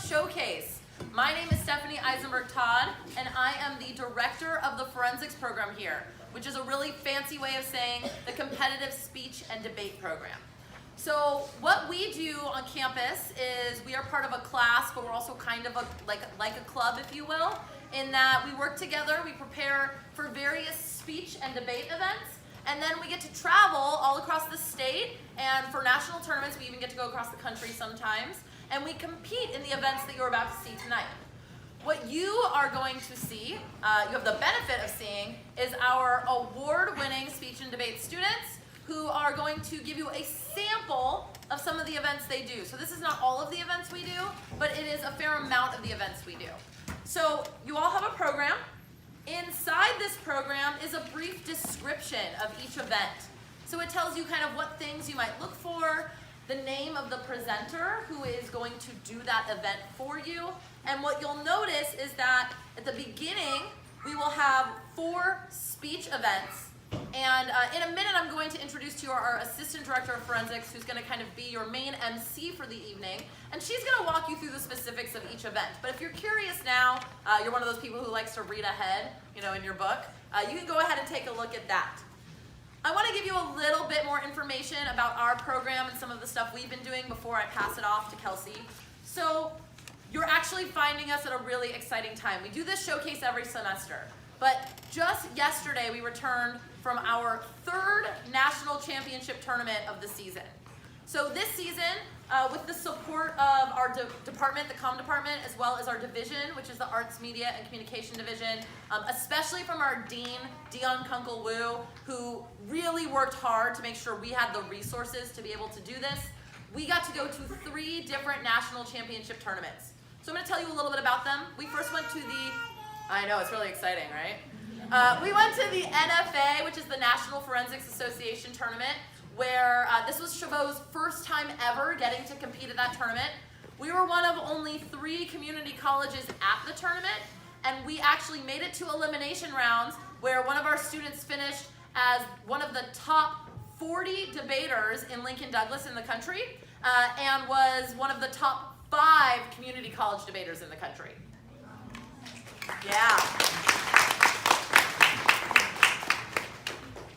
Showcase. My name is Stephanie Eisenberg-Todd, and I am the director of the forensics program here, which is a really fancy way of saying the competitive speech and debate program. So what we do on campus is we are part of a class, but we're also kind of like a club, if you will, in that we work together, we prepare for various speech and debate events, and then we get to travel all across the state, and for national tournaments, we even get to go across the country sometimes, and we compete in the events that you're about to see tonight. What you are going to see, you have the benefit of seeing, is our award-winning speech and debate students who are going to give you a sample of some of the events they do. So this is not all of the events we do, but it is a fair amount of the events we do. So you all have a program. Inside this program is a brief description of each event. So it tells you kind of what things you might look for, the name of the presenter who is going to do that event for you. And what you'll notice is that at the beginning, we will have 4 speech events. And in a minute, I'm going to introduce to you our assistant director of forensics, who's going to kind of be your main MC for the evening. And she's going to walk you through the specifics of each event. But if you're curious now, you're one of those people who likes to read ahead, in your book, you can go ahead and take a look at that. I want to give you a little bit more information about our program and some of the stuff we've been doing before I pass it off to Kelsey. So you're actually finding us at a really exciting time. We do this showcase every semester. But just yesterday, we returned from our 3rd national championship tournament of the season. So this season, with the support of our department, the comm department, as well as our division, which is the Arts, Media, and Communication Division, especially from our dean, Dion Kunkel-Wu, who really worked hard to make sure we had the resources to be able to do this, we got to go to 3 different national championship tournaments. So I'm going to tell you a little bit about them. We first went to the I know, it's really exciting, right? We went to the NFA, which is the National Forensics Association tournament, where this was Chabot's first time ever getting to compete at that tournament. We were one of only 3 community colleges at the tournament, and we actually made it to elimination rounds where one of our students finished as one of the top 40 debaters in Lincoln Douglas in the country, and was one of the top 5 community college debaters in the country. Yeah.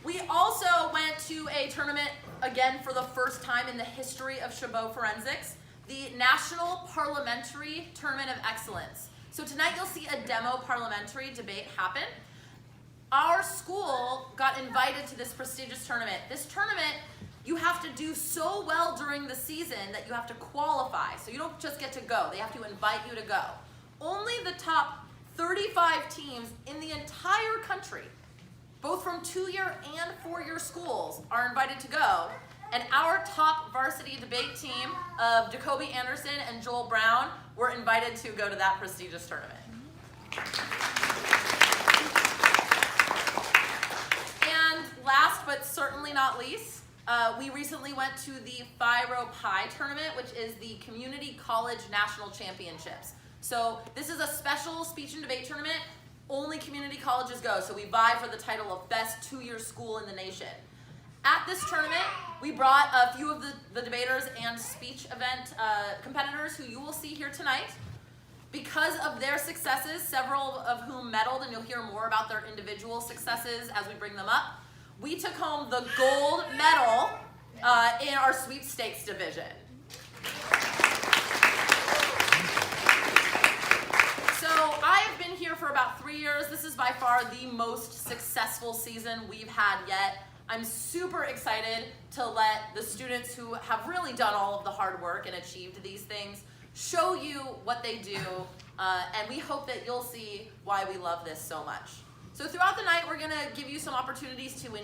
We also went to a tournament, again, for the first time in the history of Chabot Forensics, the National Parliamentary Tournament of Excellence. So tonight you'll see a demo parliamentary debate happen. Our school got invited to this prestigious tournament. This tournament, you have to do so well during the season that you have to qualify. So you don't just get to go. They have to invite you to go. Only the top 35 teams in the entire country, both from 2-year and 4-year schools, are invited to go. And our top varsity debate team of Jacoby Anderson and Joel Brown were invited to go to that prestigious tournament. And last but certainly not least, we recently went to the Phi Rho Pi tournament, which is the Community College National Championships. So this is a special speech and debate tournament. Only community colleges go, so we vie for the title of best 2-year school in the nation. At this tournament, we brought a few of the debaters and speech event competitors who you will see here tonight. Because of their successes, several of whom medaled, and you'll hear more about their individual successes as we bring them up, we took home the gold medal in our sweepstakes division. So I have been here for about 3 years. This is by far the most successful season we've had yet. I'm super excited to let the students who have really done all of the hard work and achieved these things show you what they do, and we hope that you'll see why we love this so much. So throughout the night, we're going to give you some opportunities to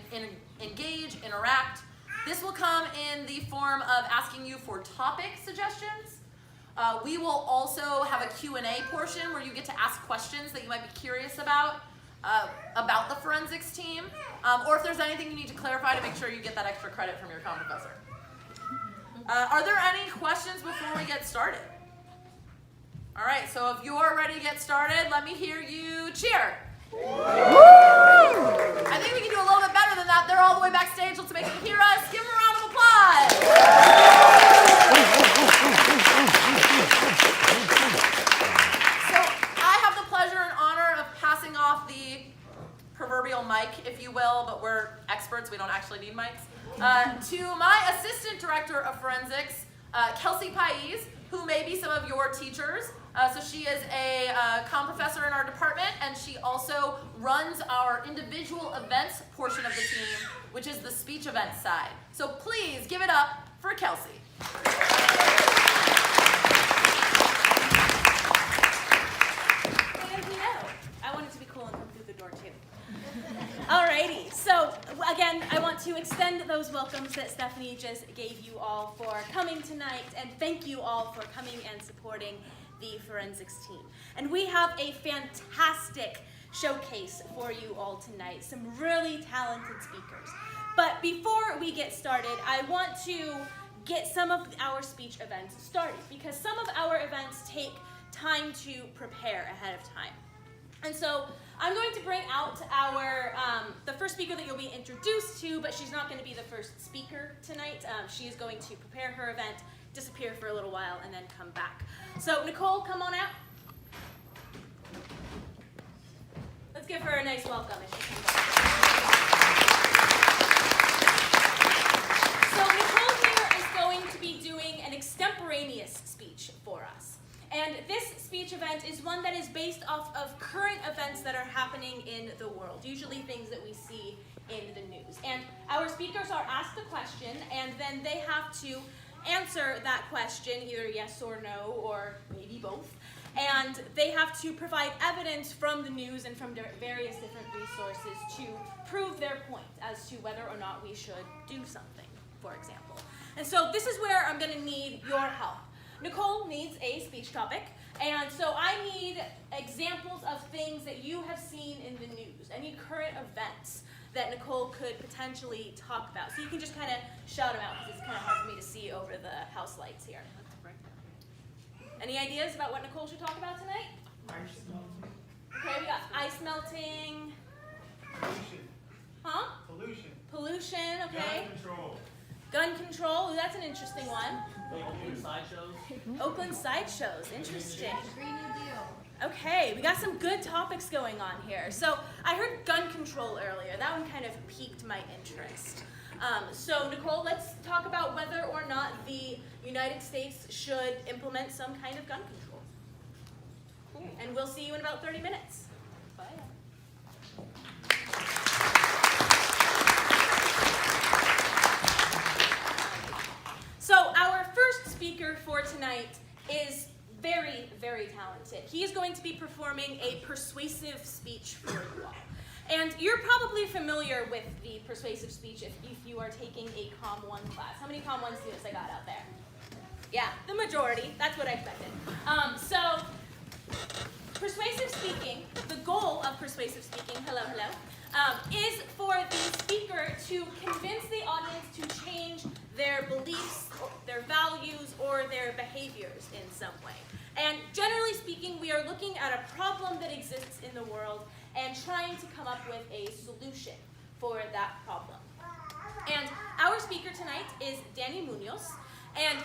engage, interact. This will come in the form of asking you for topic suggestions. We will also have a Q&A portion where you get to ask questions that you might be curious about the forensics team, or if there's anything you need to clarify to make sure you get that extra credit from your comm professor. Are there any questions before we get started? All right, so if you are ready to get started, let me hear you cheer. I think we can do a little bit better than that. They're all the way backstage. Let's make them hear us. Give them a round of applause. well, but we're experts. We don't actually need mics. To my assistant director of forensics, Kelsey Pais, who may be some of your teachers. So she is a comm professor in our department, and she also runs our individual events portion of the team, which is the speech event side. So please give it up for Kelsey. And I wanted to be cool and come through the door too. Alrighty, so again, I want to extend those welcomes that Stephanie just gave you all for coming tonight, and thank you all for coming and supporting the forensics team. And we have a fantastic showcase for you all tonight, some really talented speakers. But before we get started, I want to get some of our speech events started, because some of our events take time to prepare ahead of time. And so I'm going to bring out our, the first speaker that you'll be introduced to, but she's not going to be the first speaker tonight. She is going to prepare her event, disappear for a little while, and then come back. So Nicole, come on out. Let's give her a nice welcome as she comes out. So Nicole here is going to be doing an extemporaneous speech for us. And this speech event is one that is based off of current events that are happening in the world, usually things that we see in the news. And our speakers are asked a question, and then they have to answer that question, either yes or no, or maybe both. And they have to provide evidence from the news and from various different resources to prove their point as to whether or not we should do something, for example. And so this is where I'm going to need your help. Nicole needs a speech topic, and so I need examples of things that you have seen in the news, any current events that Nicole could potentially talk about. So you can just kind of shout them out, because it's kind of hard for me to see over the house lights here. Any ideas about what Nicole should talk about tonight? Ice melting. Okay, we got ice melting. Pollution. Huh? Pollution. Pollution, okay. Gun control. Gun control, ooh, that's an interesting one. Oakland sideshows. Oakland sideshows, interesting. Okay, we got some good topics going on here. So I heard gun control earlier. That one kind of piqued my interest. So Nicole, let's talk about whether or not the United States should implement some kind of gun control. Cool. And we'll see you in about 30 minutes. Bye. So our first speaker for tonight is very, very talented. He is going to be performing a persuasive speech for you all. And you're probably familiar with the persuasive speech if you are taking a Comm 1 class. How many Comm 1 students I got out there? Yeah, the majority. That's what I expected. So persuasive speaking, the goal of persuasive speaking, is for the speaker to convince the audience to change their beliefs, their values, or their behaviors in some way. And generally speaking, we are looking at a problem that exists in the world and trying to come up with a solution for that problem. And our speaker tonight is Danny Munoz, and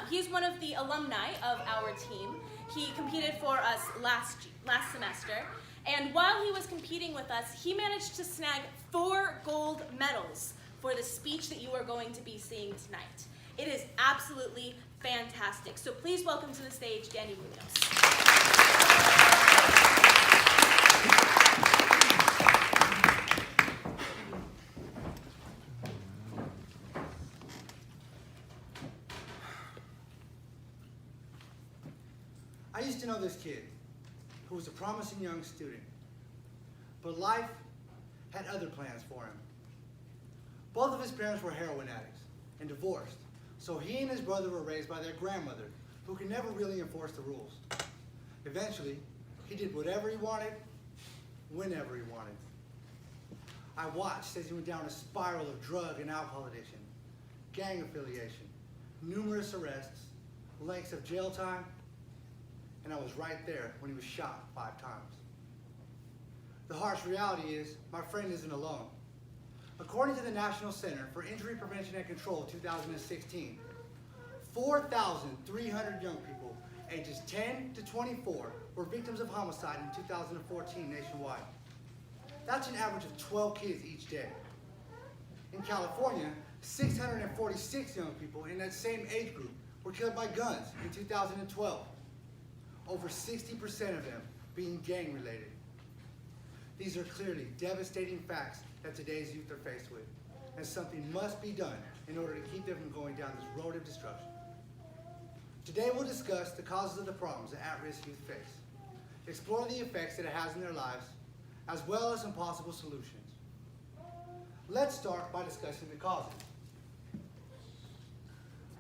he's one of the alumni of our team. He competed for us last semester, and while he was competing with us, he managed to snag 4 gold medals for the speech that you are going to be seeing tonight. It is absolutely fantastic. So please welcome to the stage, Danny Munoz. I used to know this kid who was a promising young student, but life had other plans for him. Both of his parents were heroin addicts and divorced, so he and his brother were raised by their grandmother, who could never really enforce the rules. Eventually, he did whatever he wanted, whenever he wanted. I watched as he went down a spiral of drug and alcohol addiction, gang affiliation, numerous arrests, lengths of jail time, and I was right there when he was shot 5 times. The harsh reality is, my friend isn't alone. According to the National Center for Injury Prevention and Control 2016, 4,300 young people ages 10 to 24 were victims of homicide in 2014 nationwide. That's an average of 12 kids each day. In California, 646 young people in that same age group were killed by guns in 2012, over 60% of them being gang-related. These are clearly devastating facts that today's youth are faced with, and something must be done in order to keep them from going down this road of destruction. Today we'll discuss the causes of the problems that at-risk youth face, explore the effects that it has in their lives, as well as some possible solutions. Let's start by discussing the causes.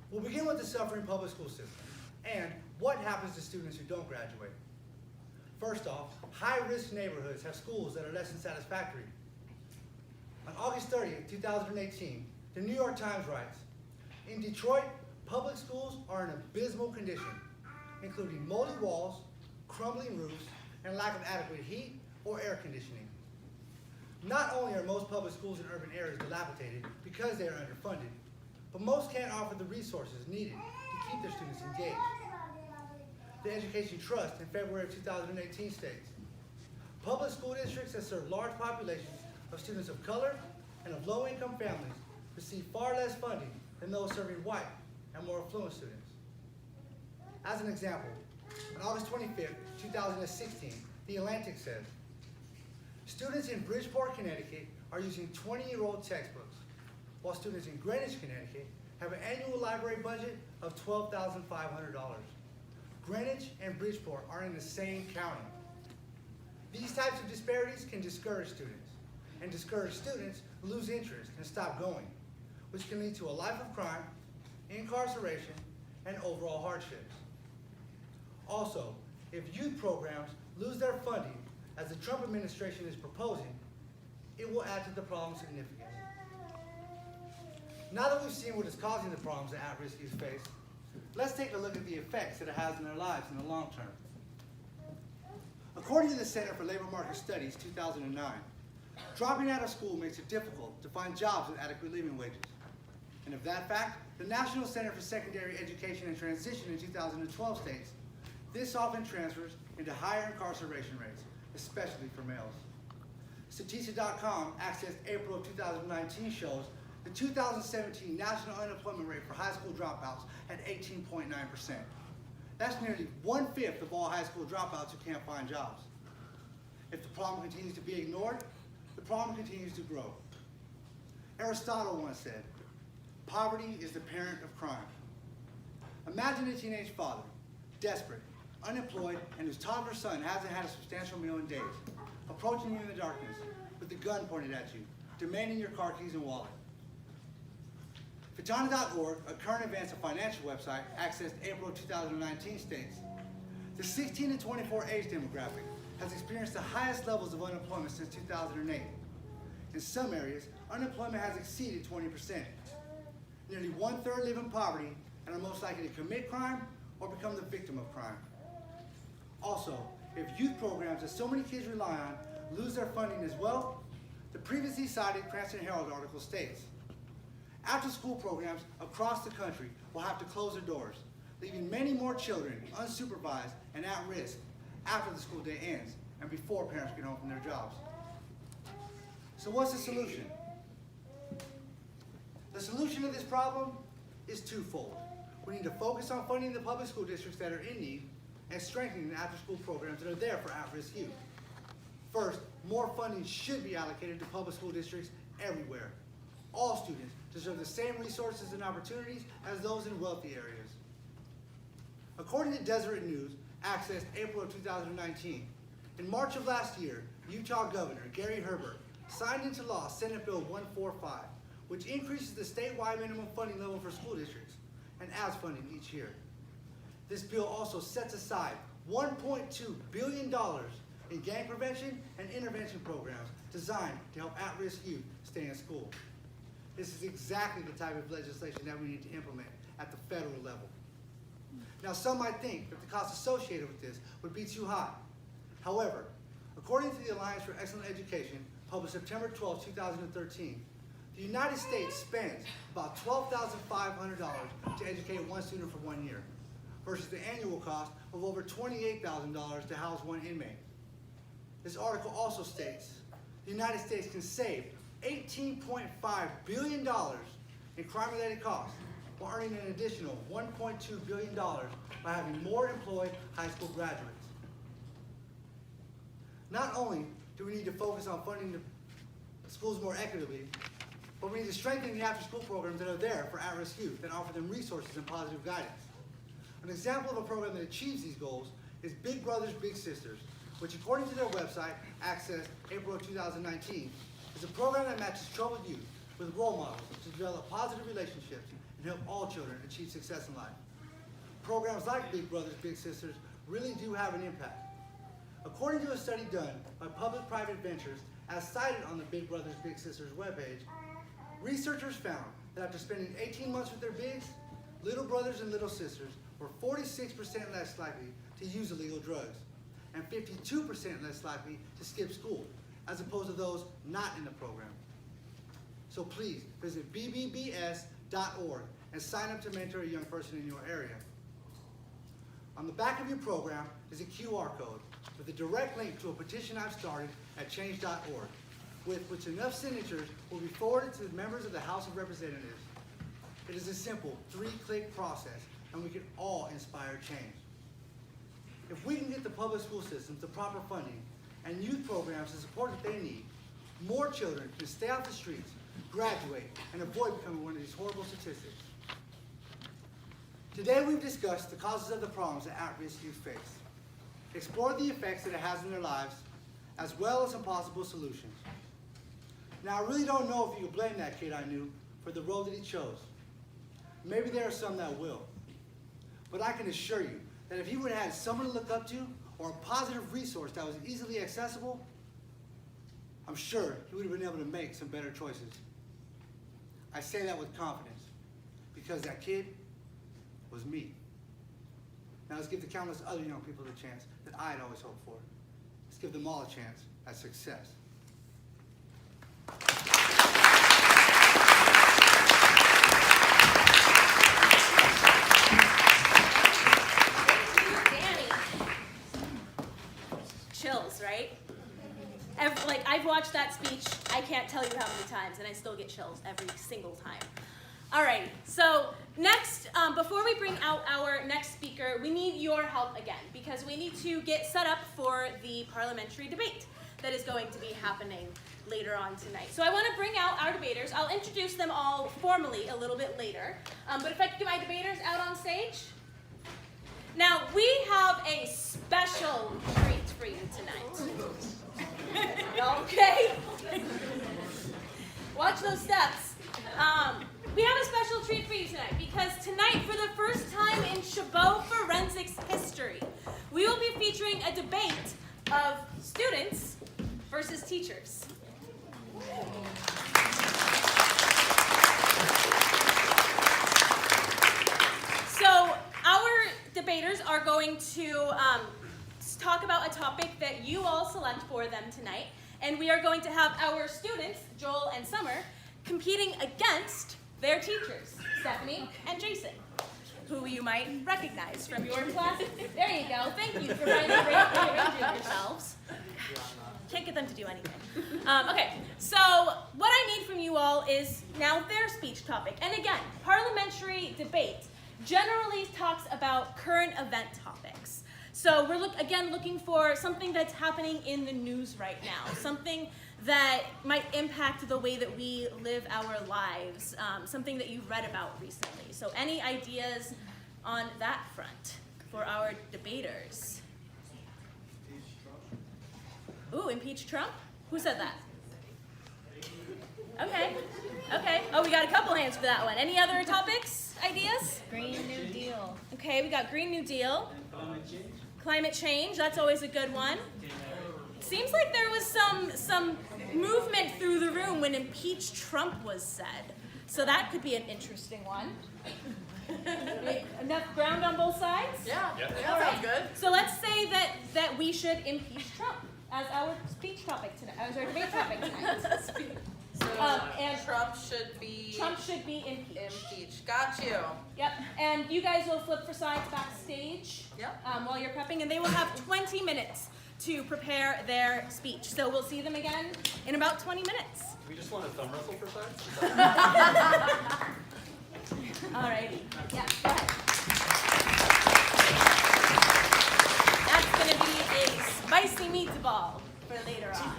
We'll begin with the suffering public school system and what happens to students who don't graduate. First off, high-risk neighborhoods have schools that are less than satisfactory. On August 30th, 2018, the New York Times writes, "In Detroit, public schools are in abysmal condition, including moldy walls, crumbling roofs, and lack of adequate heat or air conditioning. Not only are most public schools in urban areas dilapidated because they are underfunded, but most can't offer the resources needed to keep their students engaged." The Education Trust in February of 2018 states, "Public school districts that serve large populations of students of color and of low-income families receive far less funding than those serving white and more affluent students." As an example, on August 25th, 2016, The Atlantic says, "Students in Bridgeport, Connecticut are using 20-year-old textbooks, while students in Greenwich, Connecticut have an annual library budget of $12,500. Greenwich and Bridgeport are in the same county. These types of disparities can discourage students, and discouraged students lose interest and stop going, which can lead to a life of crime, incarceration, and overall hardships. Also, if youth programs lose their funding, as the Trump administration is proposing, it will add to the problem significantly." Now that we've seen what is causing the problems that at-risk youth face, let's take a look at the effects that it has on their lives in the long term. According to the Center for Labor Market Studies 2009, dropping out of school makes it difficult to find jobs with adequate living wages. And of that fact, the National Center for Secondary Education and Transition in 2012 states, "This often transfers into higher incarceration rates, especially for males." Statista.com accessed April of 2019 shows the 2017 national unemployment rate for high school dropouts at 18.9%. That's nearly 1/5 of all high school dropouts who can't find jobs. If the problem continues to be ignored, the problem continues to grow. Aristotle once said, "Poverty is the parent of crime." Imagine a teenage father, desperate, unemployed, and whose toddler son hasn't had a substantial meal in days, approaching you in the darkness with a gun pointed at you, demanding your car keys and wallet. Fatana.org, a current events and financial website accessed April of 2019 states, "The 16 to 24 age demographic has experienced the highest levels of unemployment since 2008. In some areas, unemployment has exceeded 20%. Nearly 1/3 live in poverty and are most likely to commit crime or become the victim of crime." Also, if youth programs that so many kids rely on lose their funding as well, the previously cited Cranston Herald article states, "After-school programs across the country will have to close their doors, leaving many more children unsupervised and at risk after the school day ends and before parents get home from their jobs." So what's the solution? The solution to this problem is twofold. We need to focus on funding the public school districts that are in need and strengthening the after-school programs that are there for at-risk youth. First, more funding should be allocated to public school districts everywhere. All students deserve the same resources and opportunities as those in wealthy areas. According to Deseret News, accessed April of 2019, in March of last year, Utah Governor Gary Herbert signed into law Senate Bill 145, which increases the statewide minimum funding level for school districts and adds funding each year. This bill also sets aside $1.2 billion in gang prevention and intervention programs designed to help at-risk youth stay in school. This is exactly the type of legislation that we need to implement at the federal level. Now, some might think that the cost associated with this would be too high. However, according to the Alliance for Excellent Education, published September 12, 2013, the United States spends about $12,500 to educate one student for 1 year, versus the annual cost of over $28,000 to house one inmate. This article also states, the United States can save $18.5 billion in crime-related costs while earning an additional $1.2 billion by having more employed high school graduates. Not only do we need to focus on funding the schools more equitably, but we need to strengthen the after-school programs that are there for at-risk youth and offer them resources and positive guidance. An example of a program that achieves these goals is Big Brothers Big Sisters, which according to their website, accessed April of 2019, is a program that matches troubled youth with role models to develop positive relationships and help all children achieve success in life. Programs like Big Brothers Big Sisters really do have an impact. According to a study done by Public-Private Ventures, as cited on the Big Brothers Big Sisters webpage, researchers found that after spending 18 months with their bigs, little brothers and little sisters were 46% less likely to use illegal drugs and 52% less likely to skip school, as opposed to those not in the program. So please visit bbbs.org and sign up to mentor a young person in your area. On the back of your program is a QR code with a direct link to a petition I've started at change.org, with which enough signatures will be forwarded to the members of the House of Representatives. It is a simple 3-click process, and we can all inspire change. If we can get the public school systems the proper funding and youth programs the support that they need, more children can stay off the streets, graduate, and avoid becoming one of these horrible statistics. Today we've discussed the causes of the problems that at-risk youth face, explored the effects that it has in their lives, as well as some possible solutions. Now, I really don't know if you can blame that kid I knew for the road that he chose. Maybe there are some that will. But I can assure you that if he would have had someone to look up to or a positive resource that was easily accessible, I'm sure he would have been able to make some better choices. I say that with confidence because that kid was me. Now let's give the countless other young people the chance that I had always hoped for. Let's give them all a chance at success. Chills, right? I've watched that speech, I can't tell you how many times, and I still get chills every single time. All right, so next, before we bring out our next speaker, we need your help again, because we need to get set up for the parliamentary debate that is going to be happening later on tonight. So I want to bring out our debaters. I'll introduce them all formally a little bit later, but if I could get my debaters out on stage. Now, we have a special treat for you tonight. Okay? Watch those steps. We have a special treat for you tonight because tonight, for the first time in Chabot forensics history, we will be featuring a debate of students versus teachers. So our debaters are going to talk about a topic that you all select for them tonight, and we are going to have our students, Joel and Summer, competing against their teachers, Stephanie and Jason, who you might recognize from your class. There you go. Thank you for rearranging yourselves. Can't get them to do anything. Okay, so what I need from you all is now their speech topic. And again, parliamentary debate generally talks about current event topics. So we're looking for something that's happening in the news right now, something that might impact the way that we live our lives, something that you've read about recently. So any ideas on that front for our debaters? Ooh, impeach Trump? Who said that? Okay. Oh, we got a couple hands for that one. Any other topics, ideas? Green New Deal. Okay, we got Green New Deal. Climate change, that's always a good one. It seems like there was some movement through the room when impeach Trump was said. So that could be an interesting one. Enough ground on both sides? Yeah, All right. sounds good. So let's say that we should impeach Trump as our speech topic tonight, as our debate topic tonight. So and Trump should be impeached. Got you. Yep, and you guys will flip for sides backstage Yep. while you're prepping, and they will have 20 minutes to prepare their speech. So we'll see them again in about 20 minutes. We just want a thumb wrestle for size? Alrighty. Yeah, go ahead. That's going to be a spicy meatball for later on.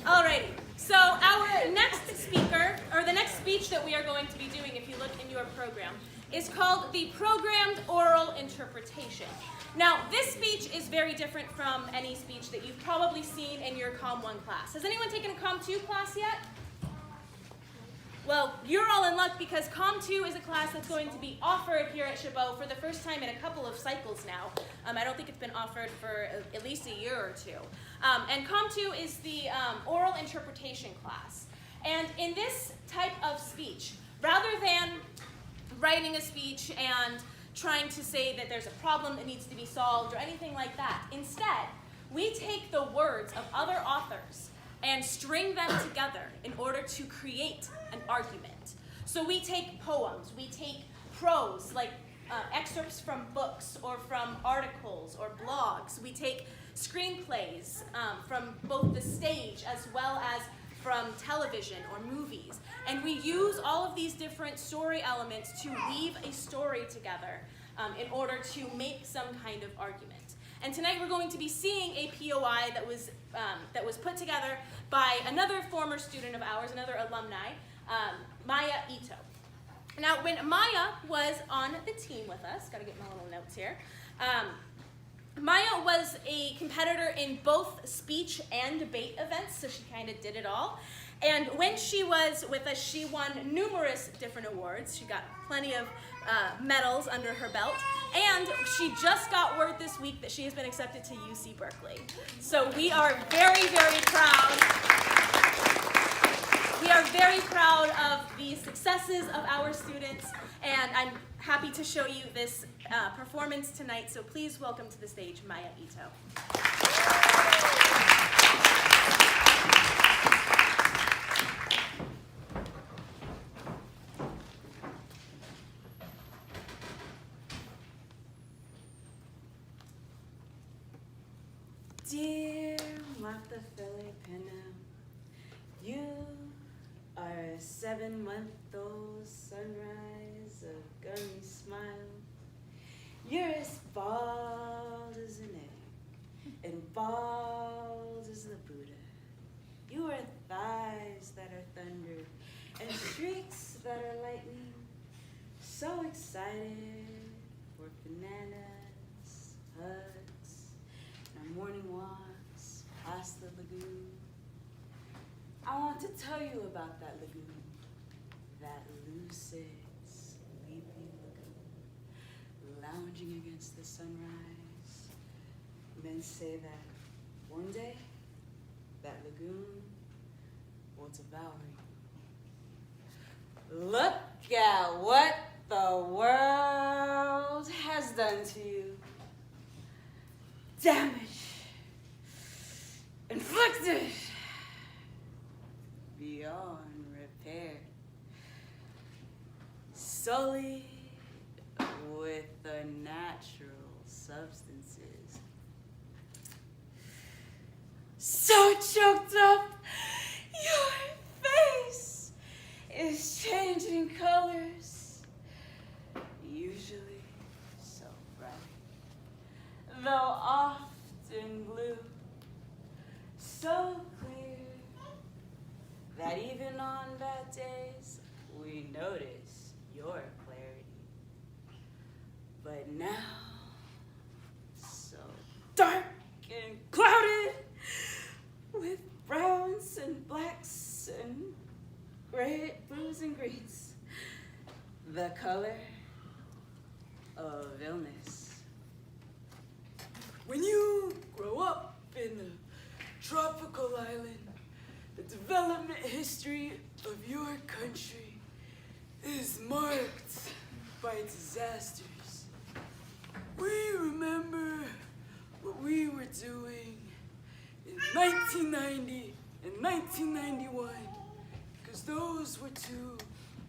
Alrighty. So our next speaker, or the next speech that we are going to be doing, if you look in your program, is called the Programmed Oral Interpretation. Now, this speech is very different from any speech that you've probably seen in your Com 1 class. Has anyone taken a Com 2 class yet? Well, you're all in luck because Com 2 is a class that's going to be offered here at Chabot for the first time in a couple of cycles now. I don't think it's been offered for at least a year or two. And Com 2 is the oral interpretation class. And in this type of speech, rather than writing a speech and trying to say that there's a problem that needs to be solved or anything like that, instead, we take the words of other authors and string them together in order to create an argument. So we take poems, we take prose, like excerpts from books or from articles or blogs. We take screenplays from both the stage as well as from television or movies. And we use all of these different story elements to weave a story together in order to make some kind of argument. And tonight we're going to be seeing a POI that was put together by another former student of ours, another alumni, Maya Ito. Now, when Maya was on the team with us, gotta get my little notes here, Maya was a competitor in both speech and debate events, so she kind of did it all. And when she was with us, she won numerous different awards. She got plenty of medals under her belt. And she just got word this week that she has been accepted to UC Berkeley. So we are very, very proud. We are very proud of the successes of our students, and I'm happy to show you this performance tonight. So please welcome to the stage Maya Ito. Dear Martha Filipina, you are a 7-month-old sunrise of gummy smile. You're as bald as an egg and bald as the Buddha. You are thighs that are thunder and streaks that are lightning. So excited for bananas, hugs, our morning walks past the lagoon. I want to tell you about that lagoon, that lucid, sleepy lagoon, lounging against the sunrise. Men say that one day, that lagoon will devour you. Look at what the world has done to you. Damage inflicted beyond repair, sullied with the natural substances, so choked up your face is changing colors, usually so bright, though often blue, so clear that even on bad days we notice your clarity. But now, so dark and clouded with browns and blacks and gray, blues and greens, the color of illness. When you grow up in a tropical island, the development history of your country is marked by disasters. We remember what we were doing in 1990 and 1991, because those were two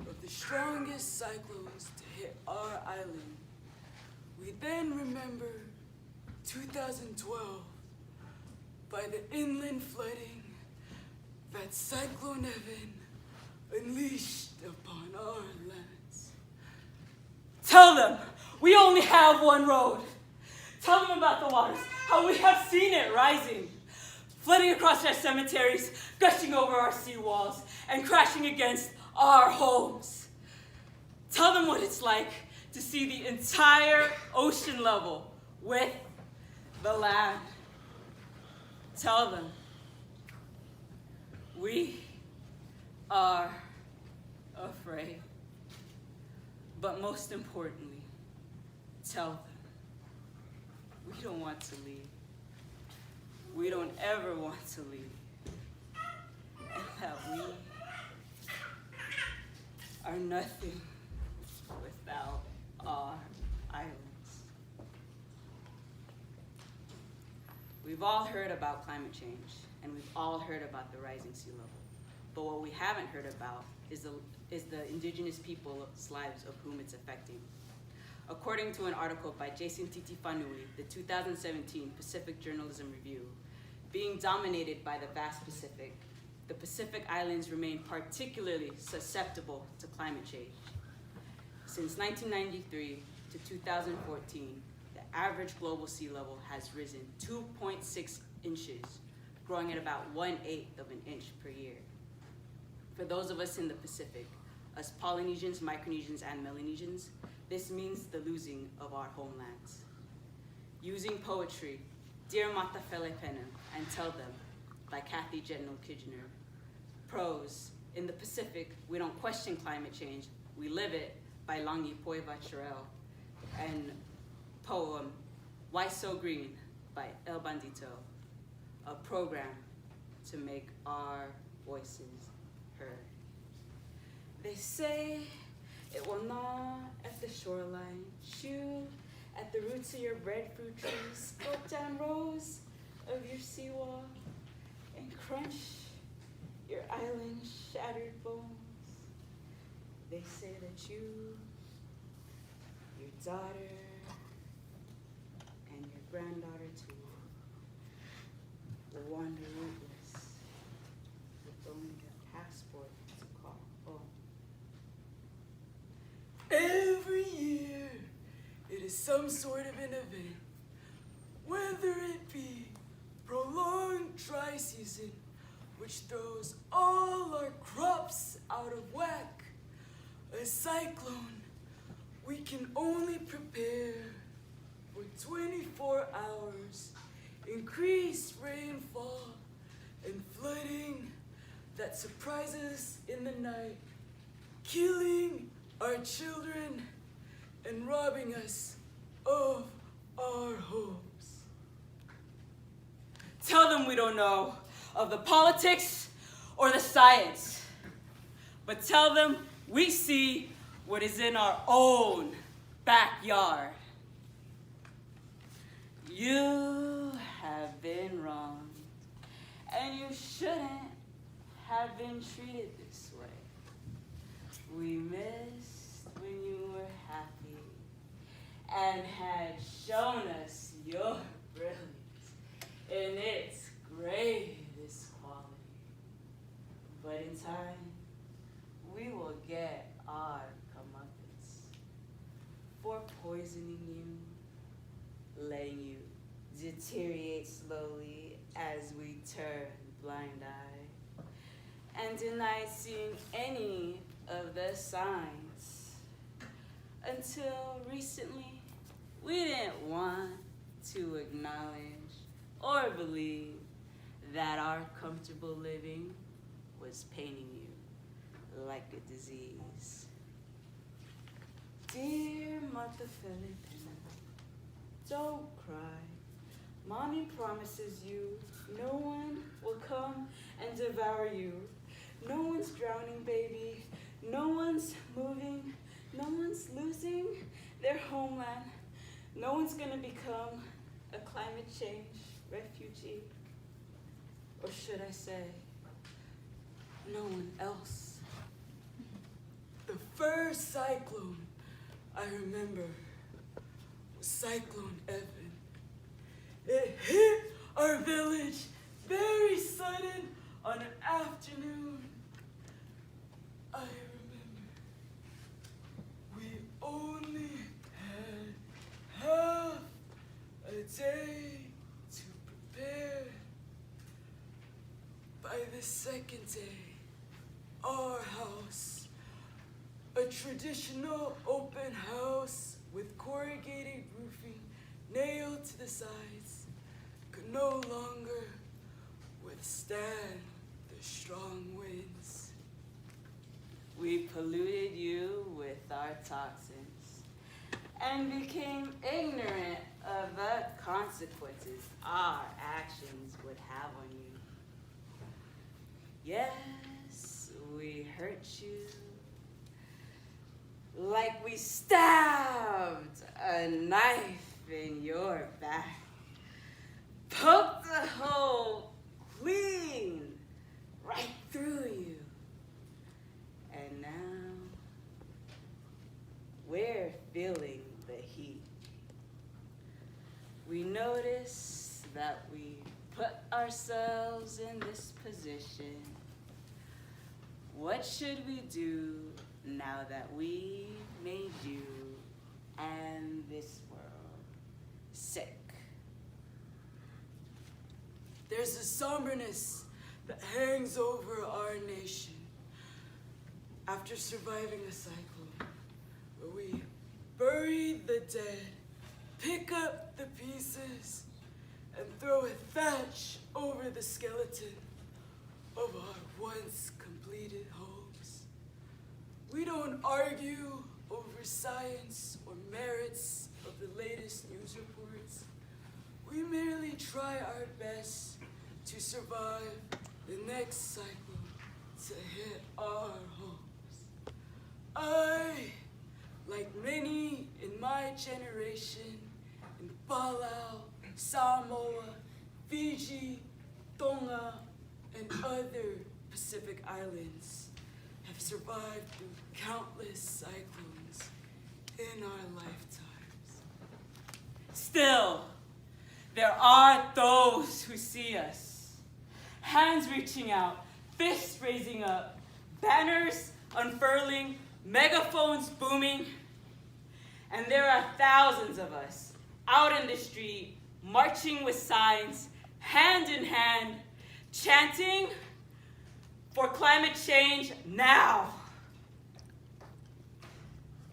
of the strongest cyclones to hit our island. We then remember 2012, by the inland flooding that Cyclone Evan unleashed upon our lands. Tell them we only have one road. Tell them about the waters, how we have seen it rising, flooding across our cemeteries, gushing over our seawalls, and crashing against our homes. Tell them what it's like to see the entire ocean level with the land. Tell them we are afraid. But most importantly, tell them we don't want to leave. We don't ever want to leave. And that we are nothing without our islands. We've all heard about climate change, and we've all heard about the rising sea level. But what we haven't heard about is the indigenous people's lives of whom it's affecting. According to an article by Jason Titi Fanui, the 2017 Pacific Journalism Review, being dominated by the vast Pacific, the Pacific Islands remain particularly susceptible to climate change. Since 1993 to 2014, the average global sea level has risen 2.6 inches, growing at about 1/8 of an inch per year. For those of us in the Pacific, us Polynesians, Micronesians, and Melanesians, this means the losing of our homelands. Using poetry, Dear Matafele Pena, and Tell Them, by Kathy General Kitchener. Prose, in the Pacific, we don't question climate change, we live it, by Langi Poiva Chirel. And poem, Why So Green, by El Bandito, a program to make our voices heard. They say it will gnaw at the shoreline, chew at the roots of your breadfruit trees, sculpt down rows of your seawall, and crunch your island's shattered bones. They say that you, your daughter, and your granddaughter too, will wander rootless with only a passport to call home. Every year, it is some sort of an event, whether it be prolonged dry season, which throws all our crops out of whack, a cyclone, we can only prepare for 24 hours, increased rainfall, and flooding that surprises in the night, killing our children and robbing us of our homes. Tell them we don't know of the politics or the science, but tell them we see what is in our own backyard. You have been wronged, and you shouldn't have been treated this way. We missed when you were happy and had shown us your brilliance in its greatest quality. But in time, we will get our comeuppance for poisoning you, letting you deteriorate slowly as we turn blind eye, and deny seeing any of the signs. Until recently, we didn't want to acknowledge or believe that our comfortable living was paining you like a disease. Dear Mother Filipina, don't cry. Mommy promises you no one will come and devour you. No one's drowning, baby. No one's moving. No one's losing their homeland. No one's gonna become a climate change refugee. Or should I say, no one else. The first cyclone I remember was Cyclone Evan. It hit our village sudden, on an afternoon, I remember we only had half a day to prepare. By the second day, our house, a traditional open house with corrugated roofing nailed to the sides, could no longer withstand the strong winds. We polluted you with our toxins and became ignorant of the consequences our actions would have on you. Yes, we hurt you like we stabbed a knife in your back, poked a hole clean right through you. And now we're feeling the heat. We notice that we put ourselves in this position. What should we do now that we made you and this world sick? There's a somberness that hangs over our nation after surviving a cyclone where we bury the dead, pick up the pieces, and throw a thatch over the skeleton of our once completed homes. We don't argue over science or merits of the latest news reports. We merely try our best to survive the next cyclone to hit our homes. I, like many in my generation, in Palau, Samoa, Fiji, Tonga, and other Pacific islands, have survived through countless cyclones in our lifetimes. Still, there are those who see us, hands reaching out, fists raising up, banners unfurling, megaphones booming, and there are thousands of us out in the street, marching with signs, hand in hand, chanting for climate change now.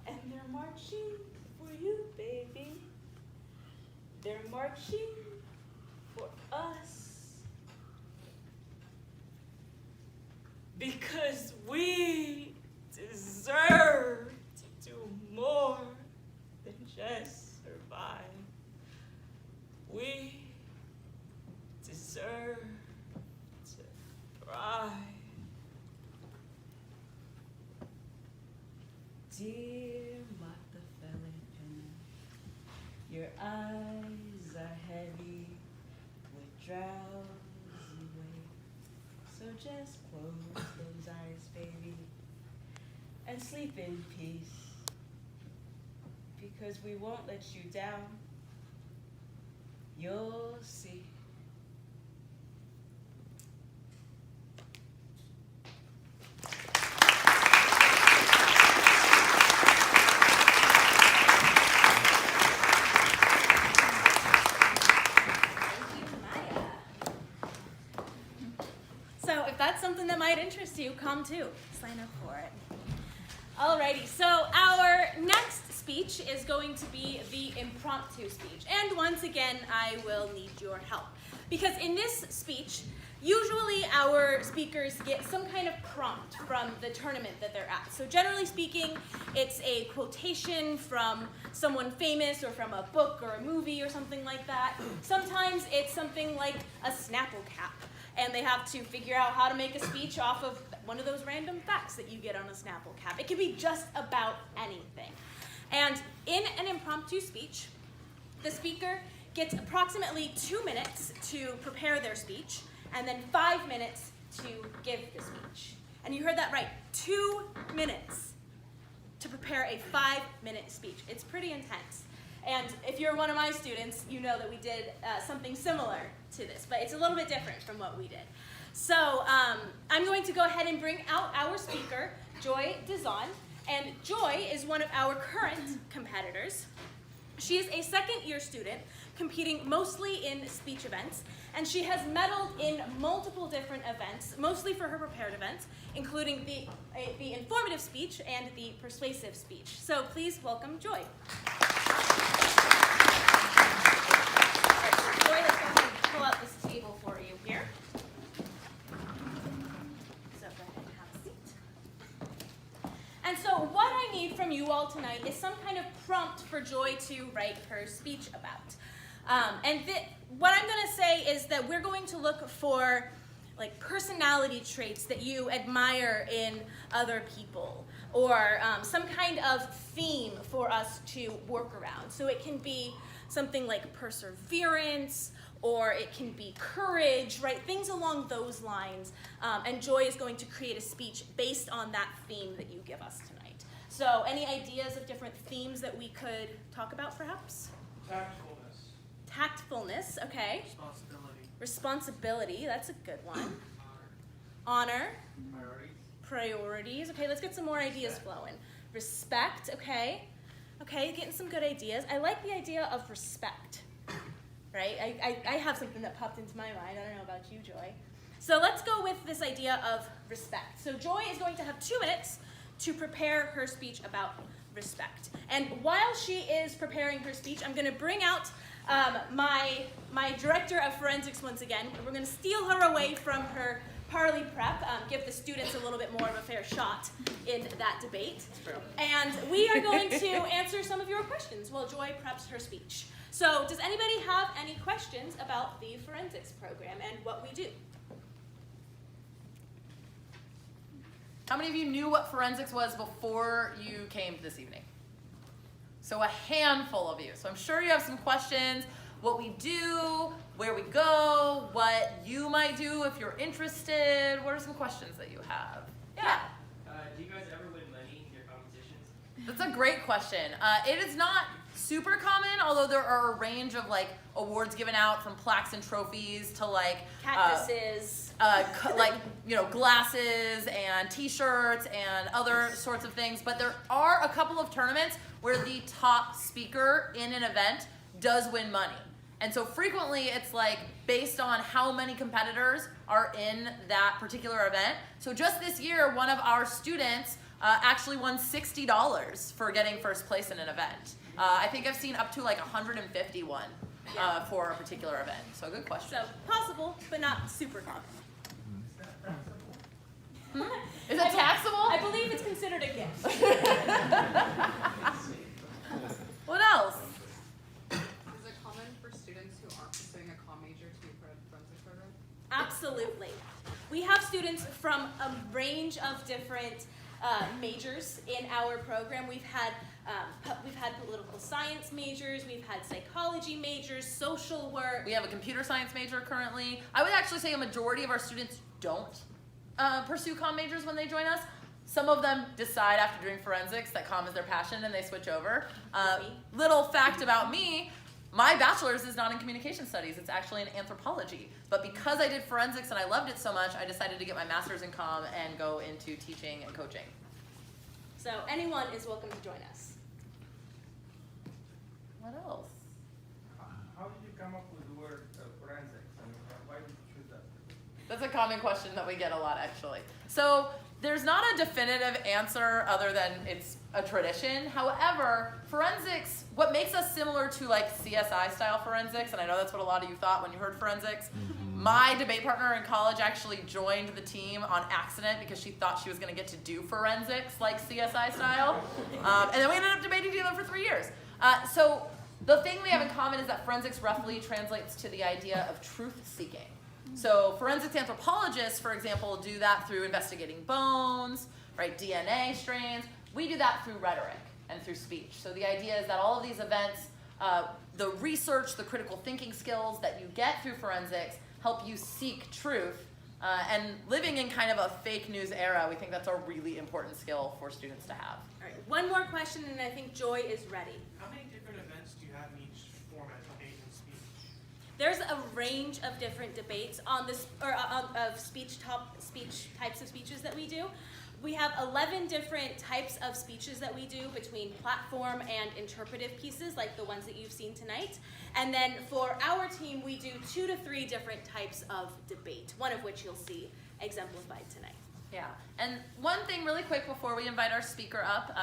And they're marching for you, baby. They're marching for us. Because we deserve to do more than just survive. We deserve to thrive. Dear Martha Philippine, your eyes are heavy with drowsy weight. So just close those eyes, baby, and sleep in peace. Because we won't let you down. You'll see. So if that's something that might interest you, come too. Sign up for it. Alrighty, so our next speech is going to be the impromptu speech. And once again, I will need your help. Because in this speech, usually our speakers get some kind of prompt from the tournament that they're at. So generally speaking, it's a quotation from someone famous or from a book or a movie or something like that. Sometimes it's something like a Snapple cap, and they have to figure out how to make a speech off of one of those random facts that you get on a Snapple cap. It can be just about anything. And in an impromptu speech, the speaker gets approximately 2 minutes to prepare their speech, and then 5 minutes to give the speech. And you heard that right, 2 minutes to prepare a 5-minute speech. It's pretty intense. And if you're one of my students, you know that we did something similar to this, but it's a little bit different from what we did. So I'm going to go ahead and bring out our speaker, Joy Dizon. And Joy is one of our current competitors. She is a second-year student competing mostly in speech events, and she has medaled in multiple different events, mostly for her prepared events, including the informative speech and the persuasive speech. So please welcome Joy. Joy, let's go ahead and pull out this table for you here. So go ahead and have a seat. And so what I need from you all tonight is some kind of prompt for Joy to write her speech about. What I'm going to say is that we're going to look for like personality traits that you admire in other people, or some kind of theme for us to work around. So it can be something like perseverance, or it can be courage, right? Things along those lines. And Joy is going to create a speech based on that theme that you give us tonight. So any ideas of different themes that we could talk about, perhaps? Tactfulness. Tactfulness, okay. Responsibility. Responsibility, that's a good one. Honor. Priorities. Priorities. Okay, let's get some more ideas flowing. Respect, okay. Okay, getting some good ideas. I like the idea of respect, right? I have something that popped into my mind. I don't know about you, Joy. So let's go with this idea of respect. So Joy is going to have 2 minutes to prepare her speech about respect. And while she is preparing her speech, I'm going to bring out my director of forensics once again. We're going to steal her away from her Parley prep, give the students a little bit more of a fair shot in that debate. And we are going to answer some of your questions while Joy preps her speech. So does anybody have any questions about the forensics program and what we do? How many of you knew what forensics was before you came this evening? So a handful of you. So I'm sure you have some questions. What we do, where we go, what you might do if you're interested. What are some questions that you have? Yeah. Do you guys ever win money in your competitions? That's a great question. It is not super common, although there are a range of like awards given out, from plaques and trophies to like Cactuses. like, you know, glasses and t-shirts and other sorts of things. But there are a couple of tournaments where the top speaker in an event does win money. And so frequently it's like based on how many competitors are in that particular event. So just this year, one of our students actually won $60 for getting first place in an event. I think I've seen up to like 151 for a particular event. So good question. So possible, but not super common. Is it taxable? I believe it's considered a gift. What else? Is it common for students who aren't pursuing a comm major to be part of the forensic program? Absolutely. We have students from a range of different majors in our program. We've had political science majors, we've had psychology majors, social work. We have a computer science major currently. I would actually say a majority of our students don't pursue comm majors when they join us. Some of them decide after doing forensics that comm is their passion and they switch over. Little fact about me, my bachelor's is not in communication studies, it's actually in anthropology. But because I did forensics and I loved it so much, I decided to get my master's in comm and go into teaching and coaching. So anyone is welcome to join us. What else? How did you come up with the word forensics? And why did you choose that? That's a common question that we get a lot, actually. So there's not a definitive answer other than it's a tradition. However, forensics, what makes us similar to like CSI style forensics, and I know that's what a lot of you thought when you heard forensics, my debate partner in college actually joined the team on accident because she thought she was gonna get to do forensics like CSI style. And then we ended up debating together for 3 years. So the thing we have in common is that forensics roughly translates to the idea of truth seeking. So forensics anthropologists, for example, do that through investigating bones, right, DNA strains. We do that through rhetoric and through speech. So the idea is that all of these events, the research, the critical thinking skills that you get through forensics help you seek truth. And living in kind of a fake news era, we think that's a really important skill for students to have. All right, one more question and I think Joy is ready. How many different events do you have in each format, debate and speech? There's a range of different debates on this, or of speech types of speeches that we do. We have 11 different types of speeches that we do between platform and interpretive pieces, like the ones that you've seen tonight. And then for our team, we do 2 to 3 different types of debate, one of which you'll see exemplified tonight. Yeah, and one thing really quick before we invite our speaker up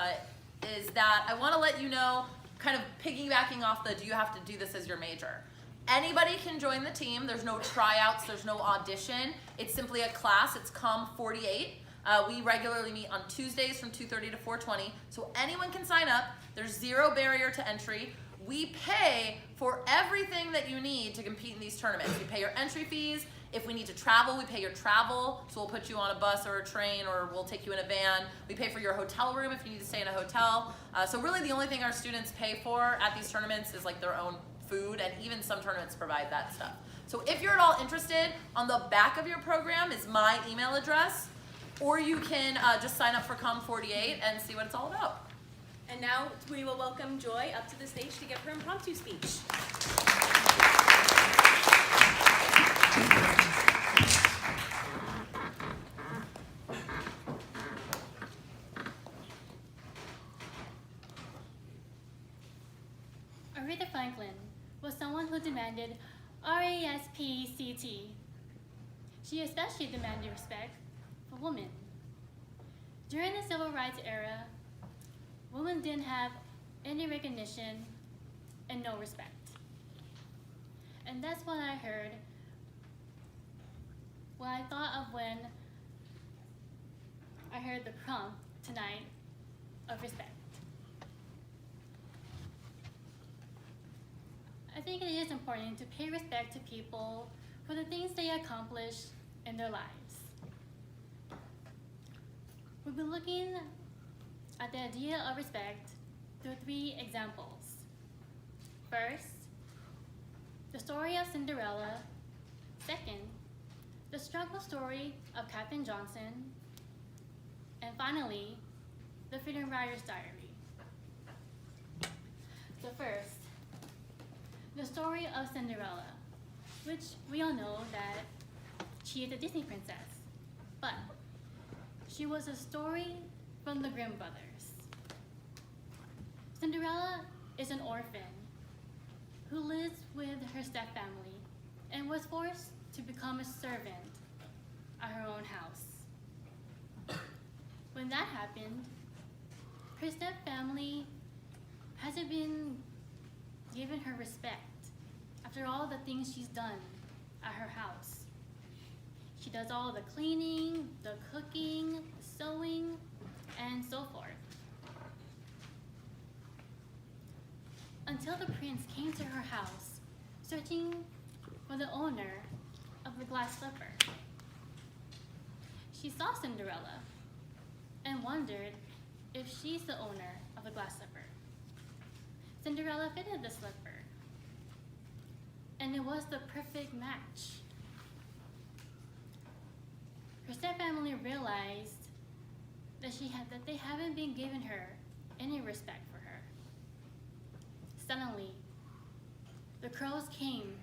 is that I want to let you know, kind of piggybacking off the do you have to do this as your major. Anybody can join the team. There's no tryouts, there's no audition. It's simply a class. It's COM 48. We regularly meet on Tuesdays from 2:30 to 4:20, so anyone can sign up. There's 0 barrier to entry. We pay for everything that you need to compete in these tournaments. We pay your entry fees. If we need to travel, we pay your travel. So we'll put you on a bus or a train, or we'll take you in a van. We pay for your hotel room if you need to stay in a hotel. So really the only thing our students pay for at these tournaments is like their own food, and even some tournaments provide that stuff. So if you're at all interested, on the back of your program is my email address, or you can just sign up for COM 48 and see what it's all about. And now we will welcome Joy up to the stage to give her impromptu speech. Aretha Franklin was someone who demanded R-E-S-P-C-T. She especially demanded respect for women. During the Civil Rights era, women didn't have any recognition and no respect. And that's what I heard, what I thought of when I heard the prompt tonight of respect. I think it is important to pay respect to people for the things they accomplish in their lives. We'll be looking at the idea of respect through 3 examples. First, the story of Cinderella. Second, the struggle story of Katherine Johnson. And finally, the Freedom Rider's Diary. So first, the story of Cinderella, which we all know that she is a Disney princess, but she was a story from the Grimm brothers. Cinderella is an orphan who lives with her stepfamily and was forced to become a servant at her own house. When that happened, her stepfamily hasn't been given her respect after all the things she's done at her house. She does all the cleaning, the cooking, the sewing, and so forth. Until the prince came to her house, searching for the owner of the glass slipper. She saw Cinderella and wondered if she's the owner of the glass slipper. Cinderella fitted the slipper, and it was the perfect match. Her stepfamily realized that they haven't been giving her any respect for her. Suddenly, the crows came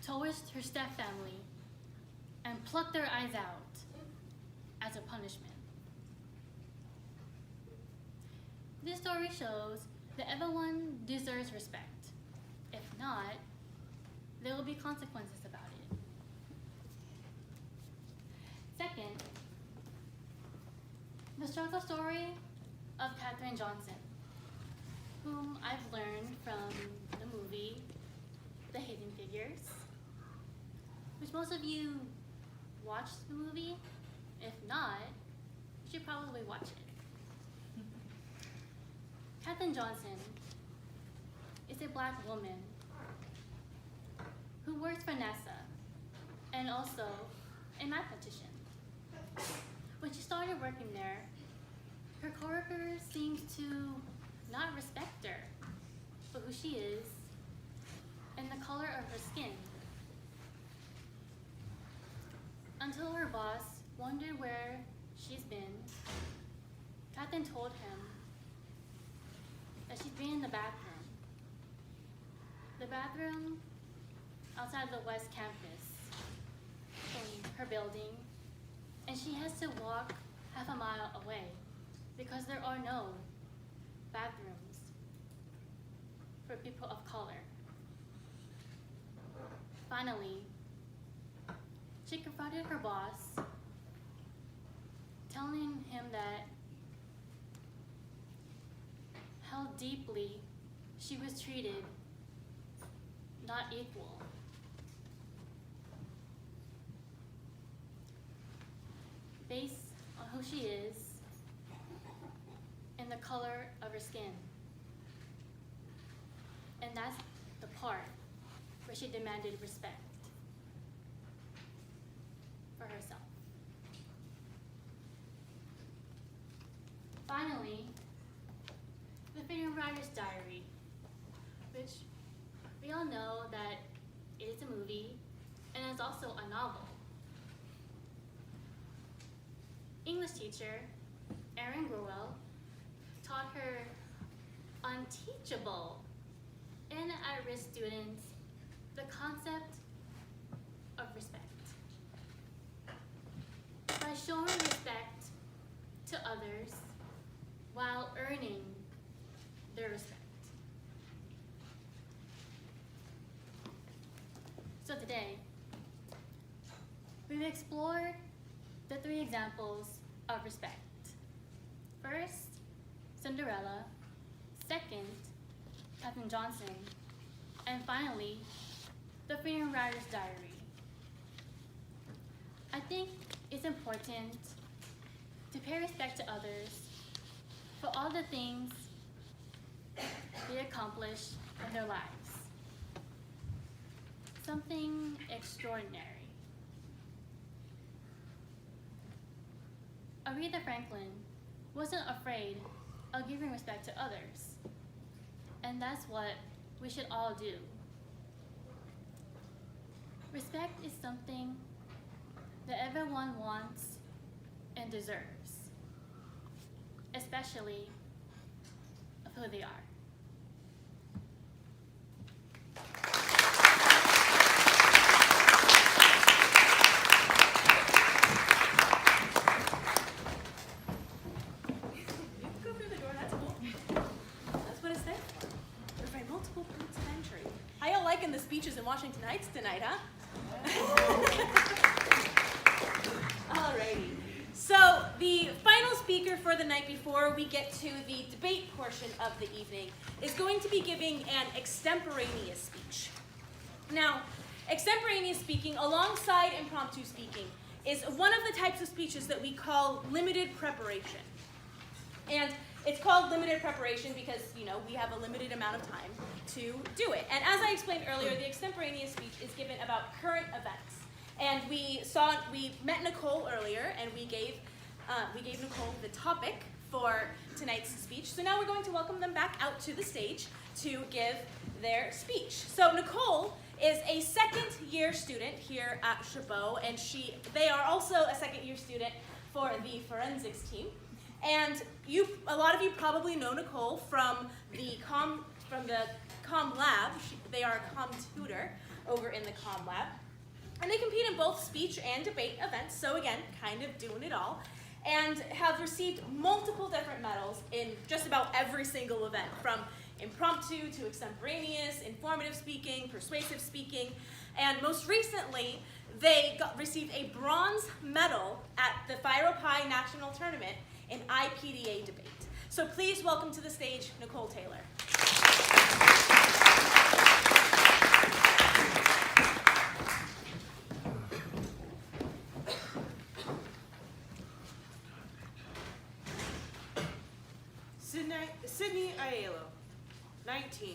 towards her stepfamily and plucked their eyes out as a punishment. This story shows that everyone deserves respect. If not, there will be consequences about it. Second, the struggle story of Katherine Johnson, whom I've learned from the movie The Hidden Figures, which most of you watched the movie. If not, you should probably watch it. Katherine Johnson is a Black woman who works for NASA and also a mathematician. When she started working there, her coworkers seemed to not respect her for who she is and the color of her skin. Until her boss wondered where she's been, Katherine told him that she'd been in the bathroom. The bathroom outside the West Campus from her building, and she has to walk half a mile away because there are no bathrooms for people of color. Finally, she confronted her boss, telling him that how deeply she was treated not equal. Based on who she is and the color of her skin. And that's the part where she demanded respect for herself. Finally, the Freedom Writer's Diary, which we all know that it is a movie and it's also a novel. English teacher Erin Grewell taught her unteachable and at-risk students the concept of respect. By showing respect to others while earning their respect. So today, we've explored the 3 examples of respect. First, Cinderella. Second, Captain Johnson. And finally, the Freedom Writer's Diary. I think it's important to pay respect to others for all the things they accomplish in their lives. Something extraordinary. Aretha Franklin wasn't afraid of giving respect to others. And that's what we should all do. Respect is something that everyone wants and deserves, especially of who they are. Speeches in Washington Heights tonight, huh? Alrighty. So the final speaker for the night before we get to the debate portion of the evening is going to be giving an extemporaneous speech. Now, extemporaneous speaking alongside impromptu speaking is one of the types of speeches that we call limited preparation. And it's called limited preparation because, you know, we have a limited amount of time to do it. And as I explained earlier, the extemporaneous speech is given about current events. And we met Nicole earlier, and we gave Nicole the topic for tonight's speech. So now we're going to welcome them back out to the stage to give their speech. So Nicole is a second-year student here at Chabot, and they are also a second-year student for the forensics team. And a lot of you probably know Nicole from the comm lab. They are a comm tutor over in the comm lab. And they compete in both speech and debate events, so again, kind of doing it all, and have received multiple different medals in just about every single event, from impromptu to extemporaneous, informative speaking, persuasive speaking, and most recently, they received a bronze medal at the Phi Rho Pi National Tournament in IPDA debate. So please welcome to the stage, Nicole Taylor. Sydney Aiello, 19,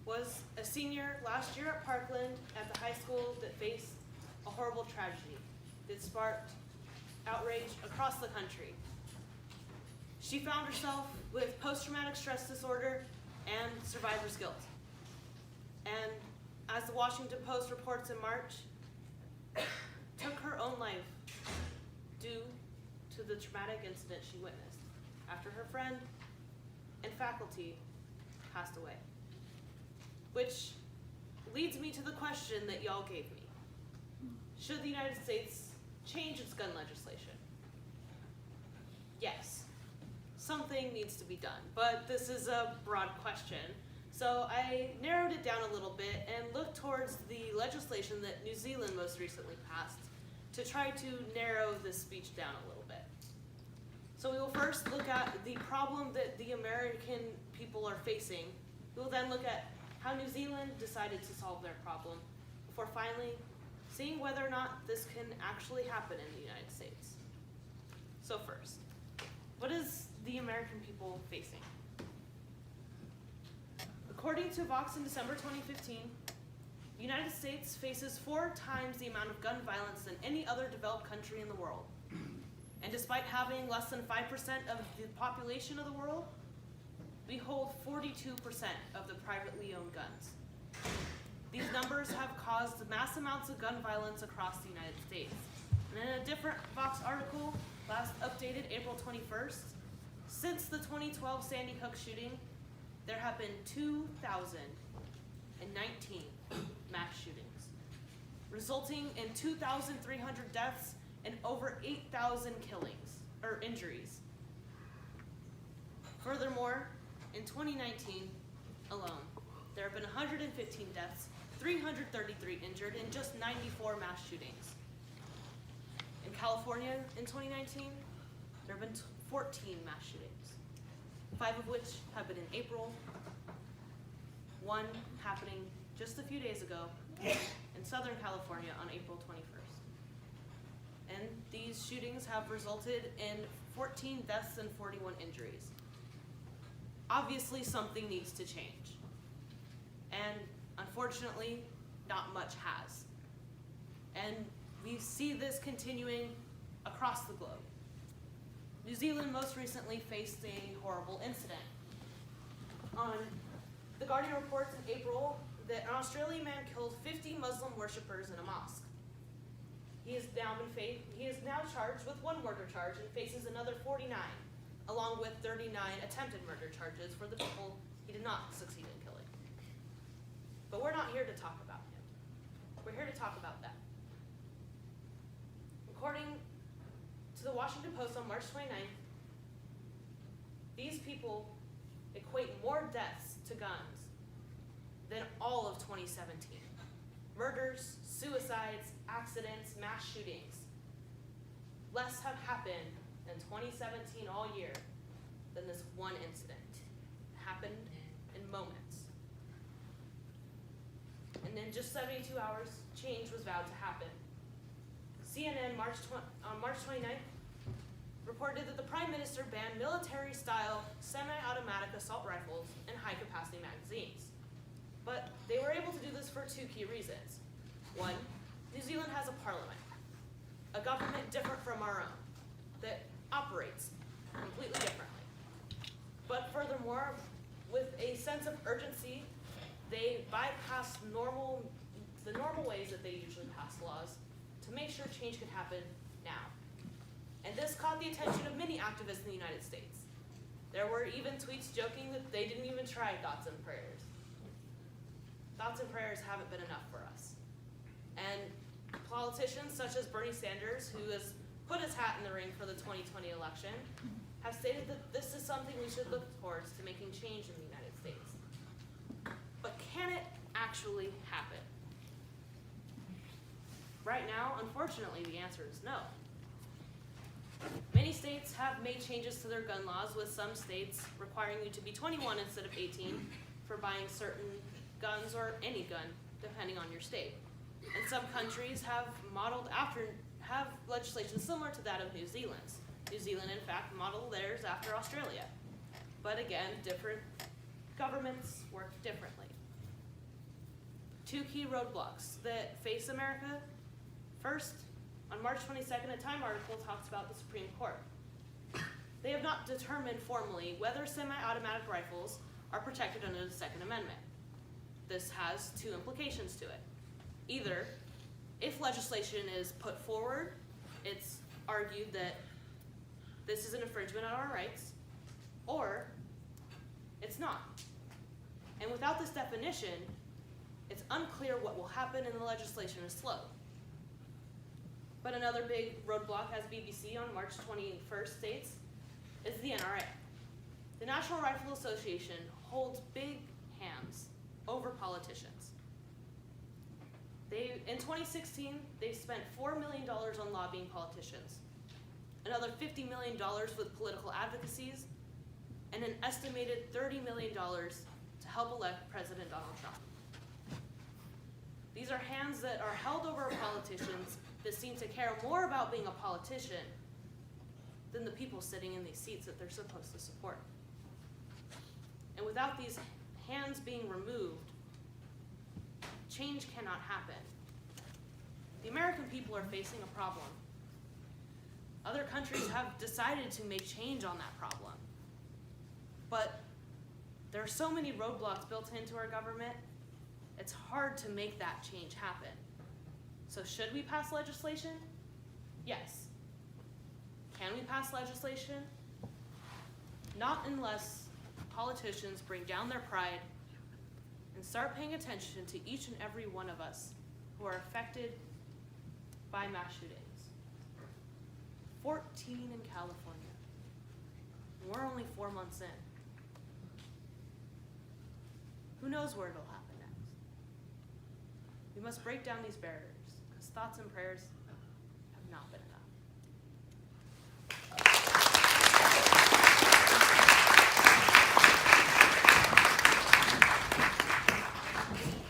was a senior last year at Parkland at the high school that faced a horrible tragedy that sparked outrage across the country. She found herself with post-traumatic stress disorder and survivor's guilt. And as the Washington Post reports in March, took her own life due to the traumatic incident she witnessed after her friend and faculty passed away, which leads me to the question that y'all gave me. Should the United States change its gun legislation? Yes, something needs to be done, but this is a broad question. So I narrowed it down a little bit and looked towards the legislation that New Zealand most recently passed to try to narrow this speech down a little bit. So we will first look at the problem that the American people are facing. We will then look at how New Zealand decided to solve their problem before finally seeing whether or not this can actually happen in the United States. So first, what is the American people facing? According to Vox in December 2015, the United States faces 4 times the amount of gun violence than any other developed country in the world. And despite having less than 5% of the population of the world, we hold 42% of the privately owned guns. These numbers have caused mass amounts of gun violence across the United States. And in a different Vox article, last updated April 21st, since the 2012 Sandy Hook shooting, there have been 2,019 mass shootings, resulting in 2,300 deaths and over 8,000 killings or injuries. Furthermore, in 2019 alone, there have been 115 deaths, 333 injured, and just 94 mass shootings. In California in 2019, there have been 14 mass shootings, 5 of which have been in April, 1 happening just a few days ago in Southern California on April 21st. And these shootings have resulted in 14 deaths and 41 injuries. Obviously, something needs to change. And unfortunately, not much has. And we see this continuing across the globe. New Zealand most recently faced a horrible incident. The Guardian reports in April that an Australian man killed 50 Muslim worshippers in a mosque. He is now charged with 1 murder charge and faces another 49, along with 39 attempted murder charges for the people he did not succeed in killing. But we're not here to talk about him. We're here to talk about them. According to the Washington Post on March 29th, these people equate more deaths to guns than all of 2017. Murders, suicides, accidents, mass shootings. Less have happened in 2017 all year than this one incident. It happened in moments. And in just 72 hours, change was vowed to happen. CNN on March 29th reported that the Prime Minister banned military-style semi-automatic assault rifles and high-capacity magazines. But they were able to do this for 2 key reasons. 1, New Zealand has a parliament, a government different from our own, that operates completely differently. But furthermore, with a sense of urgency, they bypassed the normal ways that they usually pass laws to make sure change could happen now. And this caught the attention of many activists in the United States. There were even tweets joking that they didn't even try thoughts and prayers. Thoughts and prayers haven't been enough for us. And politicians such as Bernie Sanders, who has put his hat in the ring for the 2020 election, have stated that this is something we should look towards to making change in the United States. But can it actually happen? Right now, unfortunately, the answer is no. Many states have made changes to their gun laws, with some states requiring you to be 21 instead of 18 for buying certain guns or any gun, depending on your state. And some countries have legislation similar to that of New Zealand's. New Zealand, in fact, modeled theirs after Australia. But again, different governments work differently. 2 key roadblocks that face America. First, on March 22nd, a Time article talks about the Supreme Court. They have not determined formally whether semi-automatic rifles are protected under the Second Amendment. This has 2 implications to it. Either, if legislation is put forward, it's argued that this is an infringement on our rights, or it's not. And without this definition, it's unclear what will happen and the legislation is slow. But another big roadblock, as BBC on March 21st states, is the NRA. The National Rifle Association holds big hands over politicians. In 2016, they spent $4 million on lobbying politicians, another $50 million with political advocacies, and an estimated $30 million to help elect President Donald Trump. These are hands that are held over politicians that seem to care more about being a politician than the people sitting in these seats that they're supposed to support. And without these hands being removed, change cannot happen. The American people are facing a problem. Other countries have decided to make change on that problem. But there are so many roadblocks built into our government, it's hard to make that change happen. So should we pass legislation? Yes. Can we pass legislation? Not unless politicians bring down their pride and start paying attention to each and every one of us who are affected by mass shootings. 14 in California. And we're only 4 months in. Who knows where it'll happen next? We must break down these barriers, because thoughts and prayers have not been enough.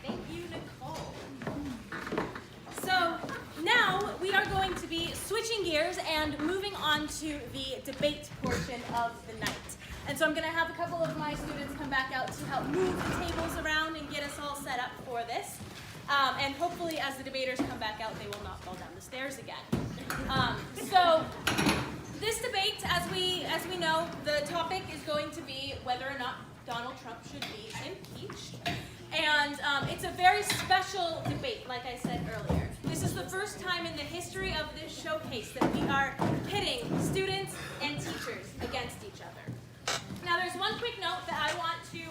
Thank you, Nicole. So now we are going to be switching gears and moving on to the debate portion of the night. And so I'm going to have a couple of my students come back out to help move the tables around and get us all set up for this. And hopefully as the debaters come back out, they will not fall down the stairs again. So this debate, as we know, the topic is going to be whether or not Donald Trump should be impeached. And it's a very special debate, like I said earlier. This is the first time in the history of this showcase that we are pitting students and teachers against each other. Now, there's one quick note that I want to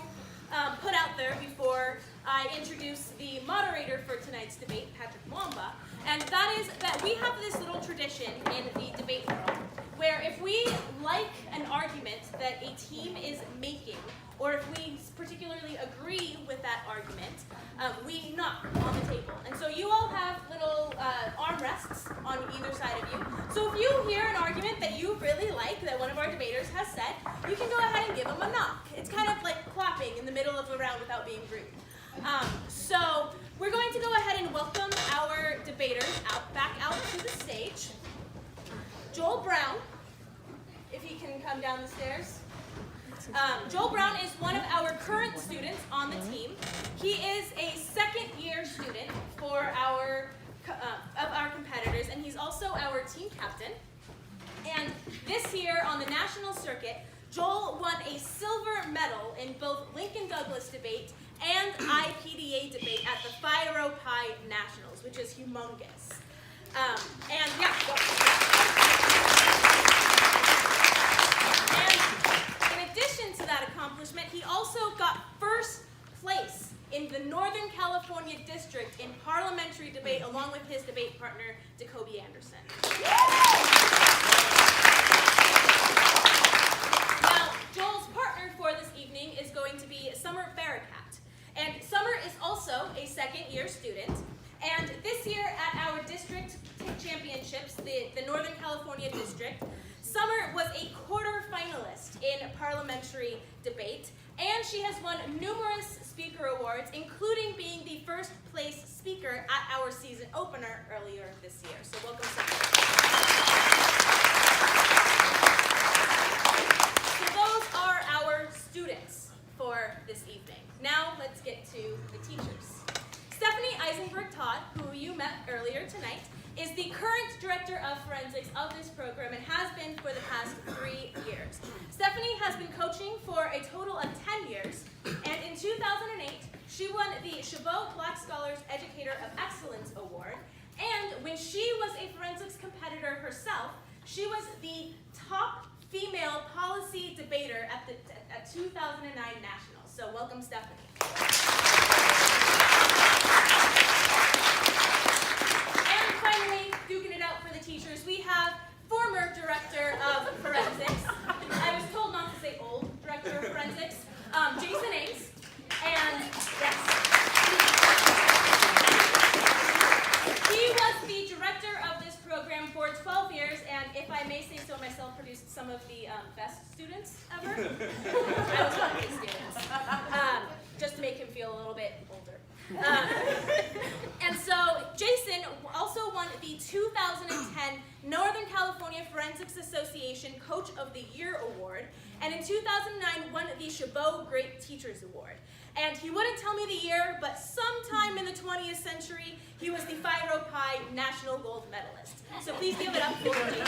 put out there before I introduce the moderator for tonight's debate, Patrick Mwamba, and that is that we have this little tradition in the debate world where if we like an argument that a team is making, or if we particularly agree with that argument, we knock on the table. And so you all have little armrests on either side of you. So if you hear an argument that you really like, that one of our debaters has said, you can go ahead and give them a knock. It's kind of like clapping in the middle of a round without being rude. So we're going to go ahead and welcome our debaters back out to the stage. Joel Brown, if he can come down the stairs. Joel Brown is one of our current students on the team. He is a second-year student for our competitors, and he's also our team captain. And this year on the national circuit, Joel won a silver medal in both Lincoln Douglas debate and IPDA debate at the Phi Rho Pi Nationals, which is humongous. And in addition to that accomplishment, he also got first place in the Northern California district in parliamentary debate along with his debate partner, Jacoby Anderson. Now, Joel's partner for this evening is going to be Summer Barakat. And Summer is also a second-year student. And this year at our district championships, the Northern California district, Summer was a quarter-finalist in parliamentary debate, and she has won numerous speaker awards, including being the first-place speaker at our season opener earlier this year. So welcome, Summer. So those are our students for this evening. Now let's get to the teachers. Stephanie Eisenberg-Todd, who you met earlier tonight, is the current director of forensics of this program and has been for the past 3 years. Stephanie has been coaching for a total of 10 years, and in 2008, she won the Chabot Black Scholars Educator of Excellence Award, and when she was a forensics competitor herself, she was the top female policy debater at the 2009 Nationals. So welcome, Stephanie. And finally, duking it out for the teachers, we have former director of forensics. I was told not to say old director of forensics, Jason Ames. And yes, he was the director of this program for 12 years, and if I may say so myself, produced some of the best students ever. I was one of these students, just to make him feel a little bit older. And so Jason also won the 2010 Northern California Forensics Association Coach of the Year Award, and in 2009 won the Chabot Great Teachers Award. And he wouldn't tell me the year, but sometime in the 20th century, he was the Phi Rho Pi National Gold Medalist. So please give it up for Jason.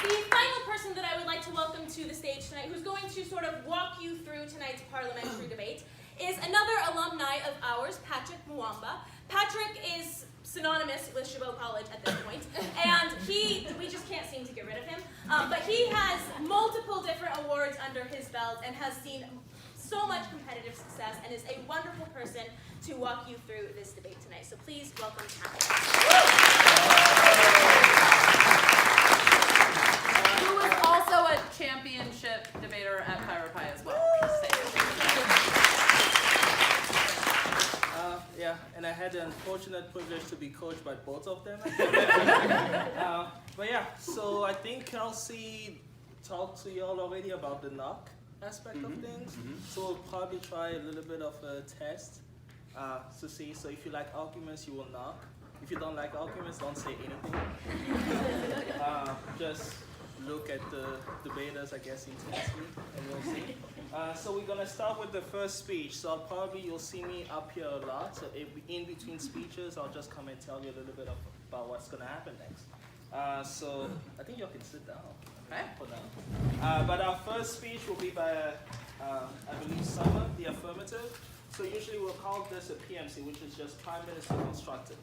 The final person that I would like to welcome to the stage tonight, who's going to sort of walk you through tonight's parliamentary debate, is another alumni of ours, Patrick Mwamba. Patrick is synonymous with Chabot College at this point, and we just can't seem to get rid of him, but he has multiple different awards under his belt and has seen so much competitive success and is a wonderful person to walk you through this debate tonight. So please welcome Patrick. Who is also a championship debater at Phi Rho Pi as well. Yeah, and I had the unfortunate privilege to be coached by both of them. But yeah, so I think Kelsey talked to y'all already about the knock aspect of things. So we'll probably try a little bit of a test to see. So if you like arguments, you will knock. If you don't like arguments, don't say anything. Just look at the debaters, I guess, intensely, and we'll see. So we're gonna start with the first speech. So you'll see me up here a lot. So in between speeches, I'll just come and tell you a little bit about what's gonna happen next. So I think you can sit down. Okay. For now. But our first speech will be by, I believe, Summer, the affirmative. So usually we'll call this a PMC, which is just Prime Minister Constructed.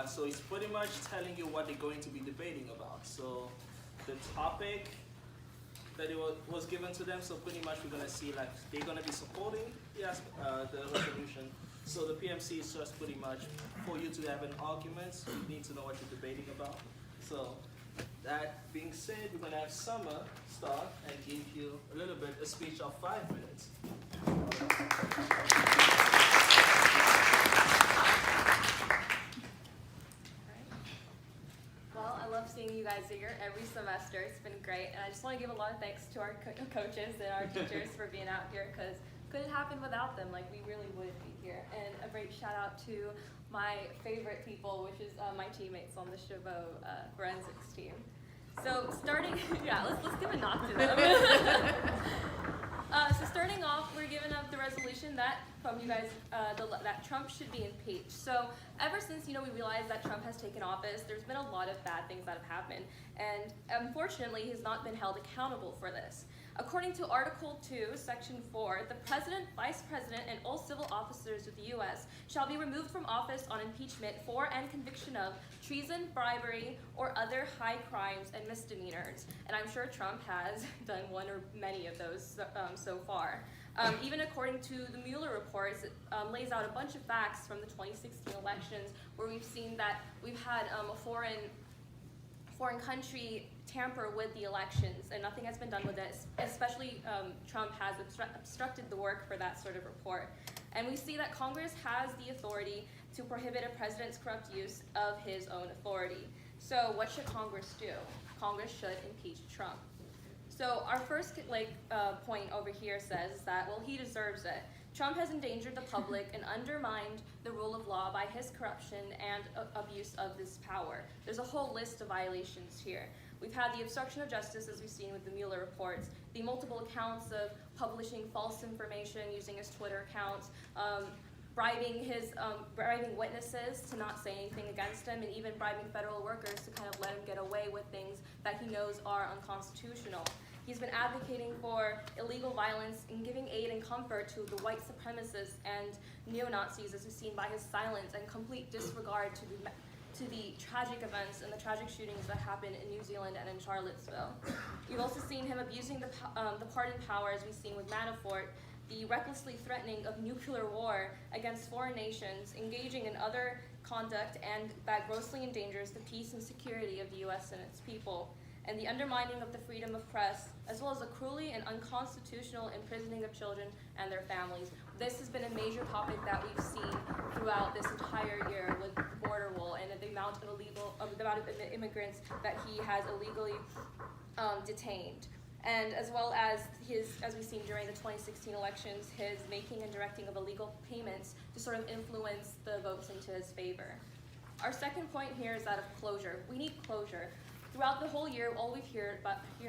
So it's pretty much telling you what they're going to be debating about. So the topic that it was given to them, so pretty much we're going to see like they're going to be supporting the resolution. So the PMC is just pretty much for you to have an argument, so you need to know what you're debating about. So that being said, we're going to have Summer start and give you a speech of 5 minutes. Well, I love seeing you guys here every semester. It's been great, and I just want to give a lot of thanks to our coaches and our teachers for being out here, because it couldn't happen without them. Like, we really wouldn't be here. And a great shout out to my favorite people, which is my teammates on the Chabot forensics team. So starting, let's give a knock to them. So starting off, we're giving up the resolution that from you guys that Trump should be impeached. So ever since we realized that Trump has taken office, there's been a lot of bad things that have happened, and unfortunately, he's not been held accountable for this. According to Article 2, Section 4, the President, Vice President, and all civil officers of the U.S. shall be removed from office on impeachment for and conviction of treason, bribery, or other high crimes and misdemeanors. And I'm sure Trump has done one or many of those so far. Even according to the Mueller reports, it lays out a bunch of facts from the 2016 elections where we've seen that we've had a foreign country tamper with the elections, and nothing has been done with it, especially Trump has obstructed the work for that sort of report. And we see that Congress has the authority to prohibit a president's corrupt use of his own authority. So what should Congress do? Congress should impeach Trump. So our first point over here says that, well, he deserves it. Trump has endangered the public and undermined the rule of law by his corruption and abuse of this power. There's a whole list of violations here. We've had the obstruction of justice, as we've seen with the Mueller reports, the multiple accounts of publishing false information using his Twitter accounts, bribing witnesses to not say anything against him, and even bribing federal workers to kind of let him get away with things that he knows are unconstitutional. He's been advocating for illegal violence and giving aid and comfort to the white supremacists and neo-Nazis, as we've seen by his silence and complete disregard to the to the tragic events and the tragic shootings that happened in New Zealand and in Charlottesville. We've also seen him abusing the pardon power, as we've seen with Manafort, the recklessly threatening of nuclear war against foreign nations, engaging in other conduct and that grossly endangers the peace and security of the U.S. and its people, and the undermining of the freedom of press, as well as the cruelly and unconstitutional imprisoning of children and their families. This has been a major topic that we've seen throughout this entire year with the border wall and the amount of immigrants that he has illegally detained. And as well as as we've seen during the 2016 elections, his making and directing of illegal payments to sort of influence the votes into his favor. Our second point here is that of closure. We need closure. Throughout the whole year, all we've heard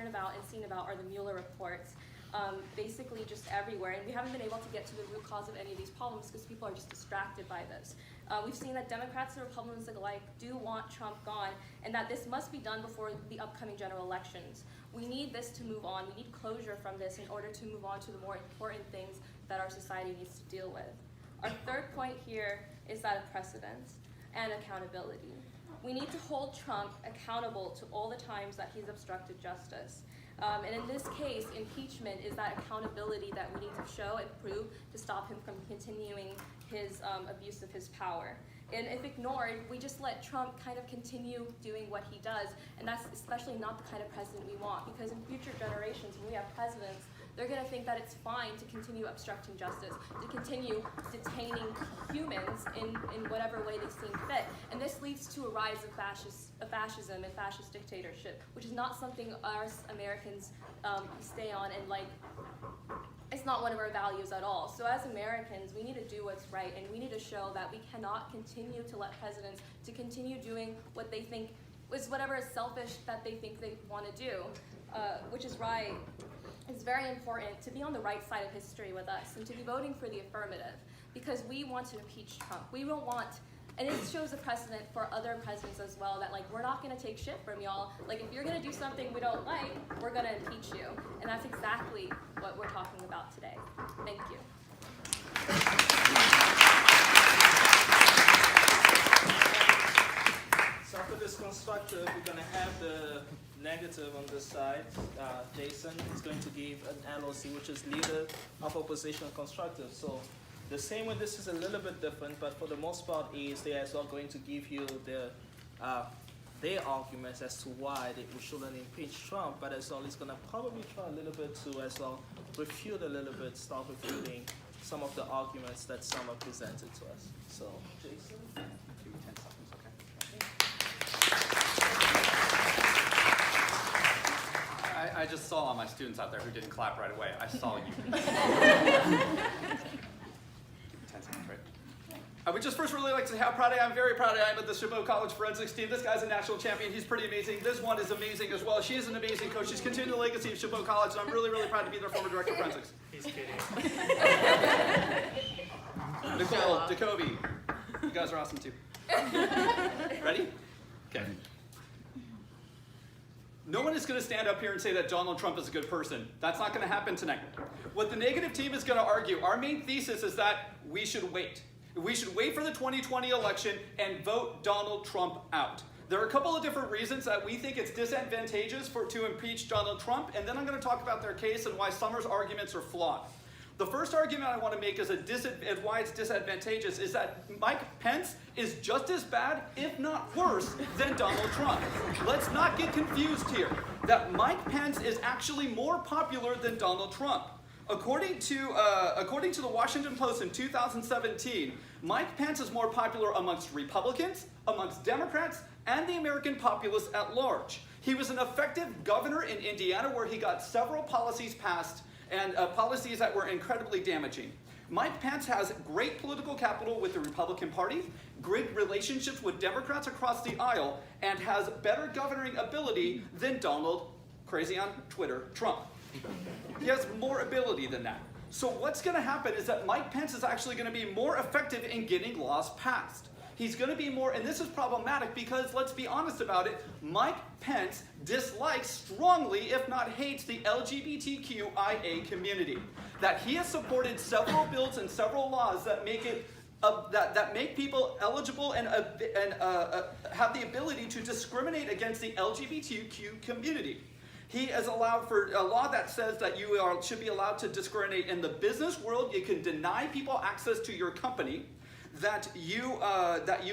about and seen about are the Mueller reports, basically just everywhere. And we haven't been able to get to the root cause of any of these problems because people are just distracted by this. We've seen that Democrats and Republicans alike do want Trump gone, and that this must be done before the upcoming general elections. We need this to move on. We need closure from this in order to move on to the more important things that our society needs to deal with. Our third point here is that of precedence and accountability. We need to hold Trump accountable to all the times that he's obstructed justice. And in this case, impeachment is that accountability that we need to show and prove to stop him from continuing his abuse of his power. And if ignored, we just let Trump kind of continue doing what he does, and that's especially not the kind of president we want, because in future generations, when we have presidents, they're going to think that it's fine to continue obstructing justice, to continue detaining humans in whatever way they seem fit. And this leads to a rise of fascism and fascist dictatorship, which is not something us Americans stay on, and it's not one of our values at all. So as Americans, we need to do what's right, and we need to show that we cannot continue to let presidents to continue doing what they think is whatever is selfish that they think they want to do, which is right. It's very important to be on the right side of history with us and to be voting for the affirmative, because we want to impeach Trump. We don't want, and it shows a precedent for other presidents as well, that we're not going to take shit from y'all. If you're going to do something we don't like, we're going to impeach you. And that's exactly what we're talking about today. Thank you. So after this constructive, we're going to have the negative on this side. Jason is going to give an LOC, which is Leader of Opposition Constructive. So the same way, this is a little bit different, but for the most part is they as well going to give you their arguments as to why we shouldn't impeach Trump, but as well it's going to probably try a little bit to as well refute a little bit, start refuting some of the arguments that some are presented to us. So, Jason? Give me 10 seconds, okay? I just saw all my students out there who didn't clap right away. I saw you. Give me 10 seconds, right? I would just first really like to say how proud I am, very proud I am of the Chabot College Forensics team. This guy's a national champion. He's pretty amazing. This one is amazing as well. She is an amazing coach. She's continued the legacy of Chabot College, and I'm really, really proud to be their former director of forensics. He's kidding. Nicole, Jacoby, you guys are awesome too. Ready? Okay. No one is going to stand up here and say that Donald Trump is a good person. That's not going to happen tonight. What the negative team is going to argue, our main thesis is that we should wait. We should wait for the 2020 election and vote Donald Trump out. There are a couple of different reasons that we think it's disadvantageous to impeach Donald Trump, and then I'm going to talk about their case and why Summers' arguments are flawed. The first argument I want to make is why it's disadvantageous is that Mike Pence is just as bad, if not worse, than Donald Trump. Let's not get confused here. That Mike Pence is actually more popular than Donald Trump. According to the Washington Post in 2017, Mike Pence is more popular amongst Republicans, amongst Democrats, and the American populace at large. He was an effective governor in Indiana where he got several policies passed, and policies that were incredibly damaging. Mike Pence has great political capital with the Republican Party, great relationships with Democrats across the aisle, and has better governing ability than Donald, crazy on Twitter, Trump. He has more ability than that. So what's going to happen is that Mike Pence is actually going to be more effective in getting laws passed. He's going to be more, and this is problematic because, let's be honest about it, Mike Pence dislikes strongly, if not hates, the LGBTQIA community. That he has supported several bills and several laws that make it that make people eligible and have the ability to discriminate against the LGBTQ community. He has allowed for a law that says that you should be allowed to discriminate in the business world. You can deny people access to your company. That you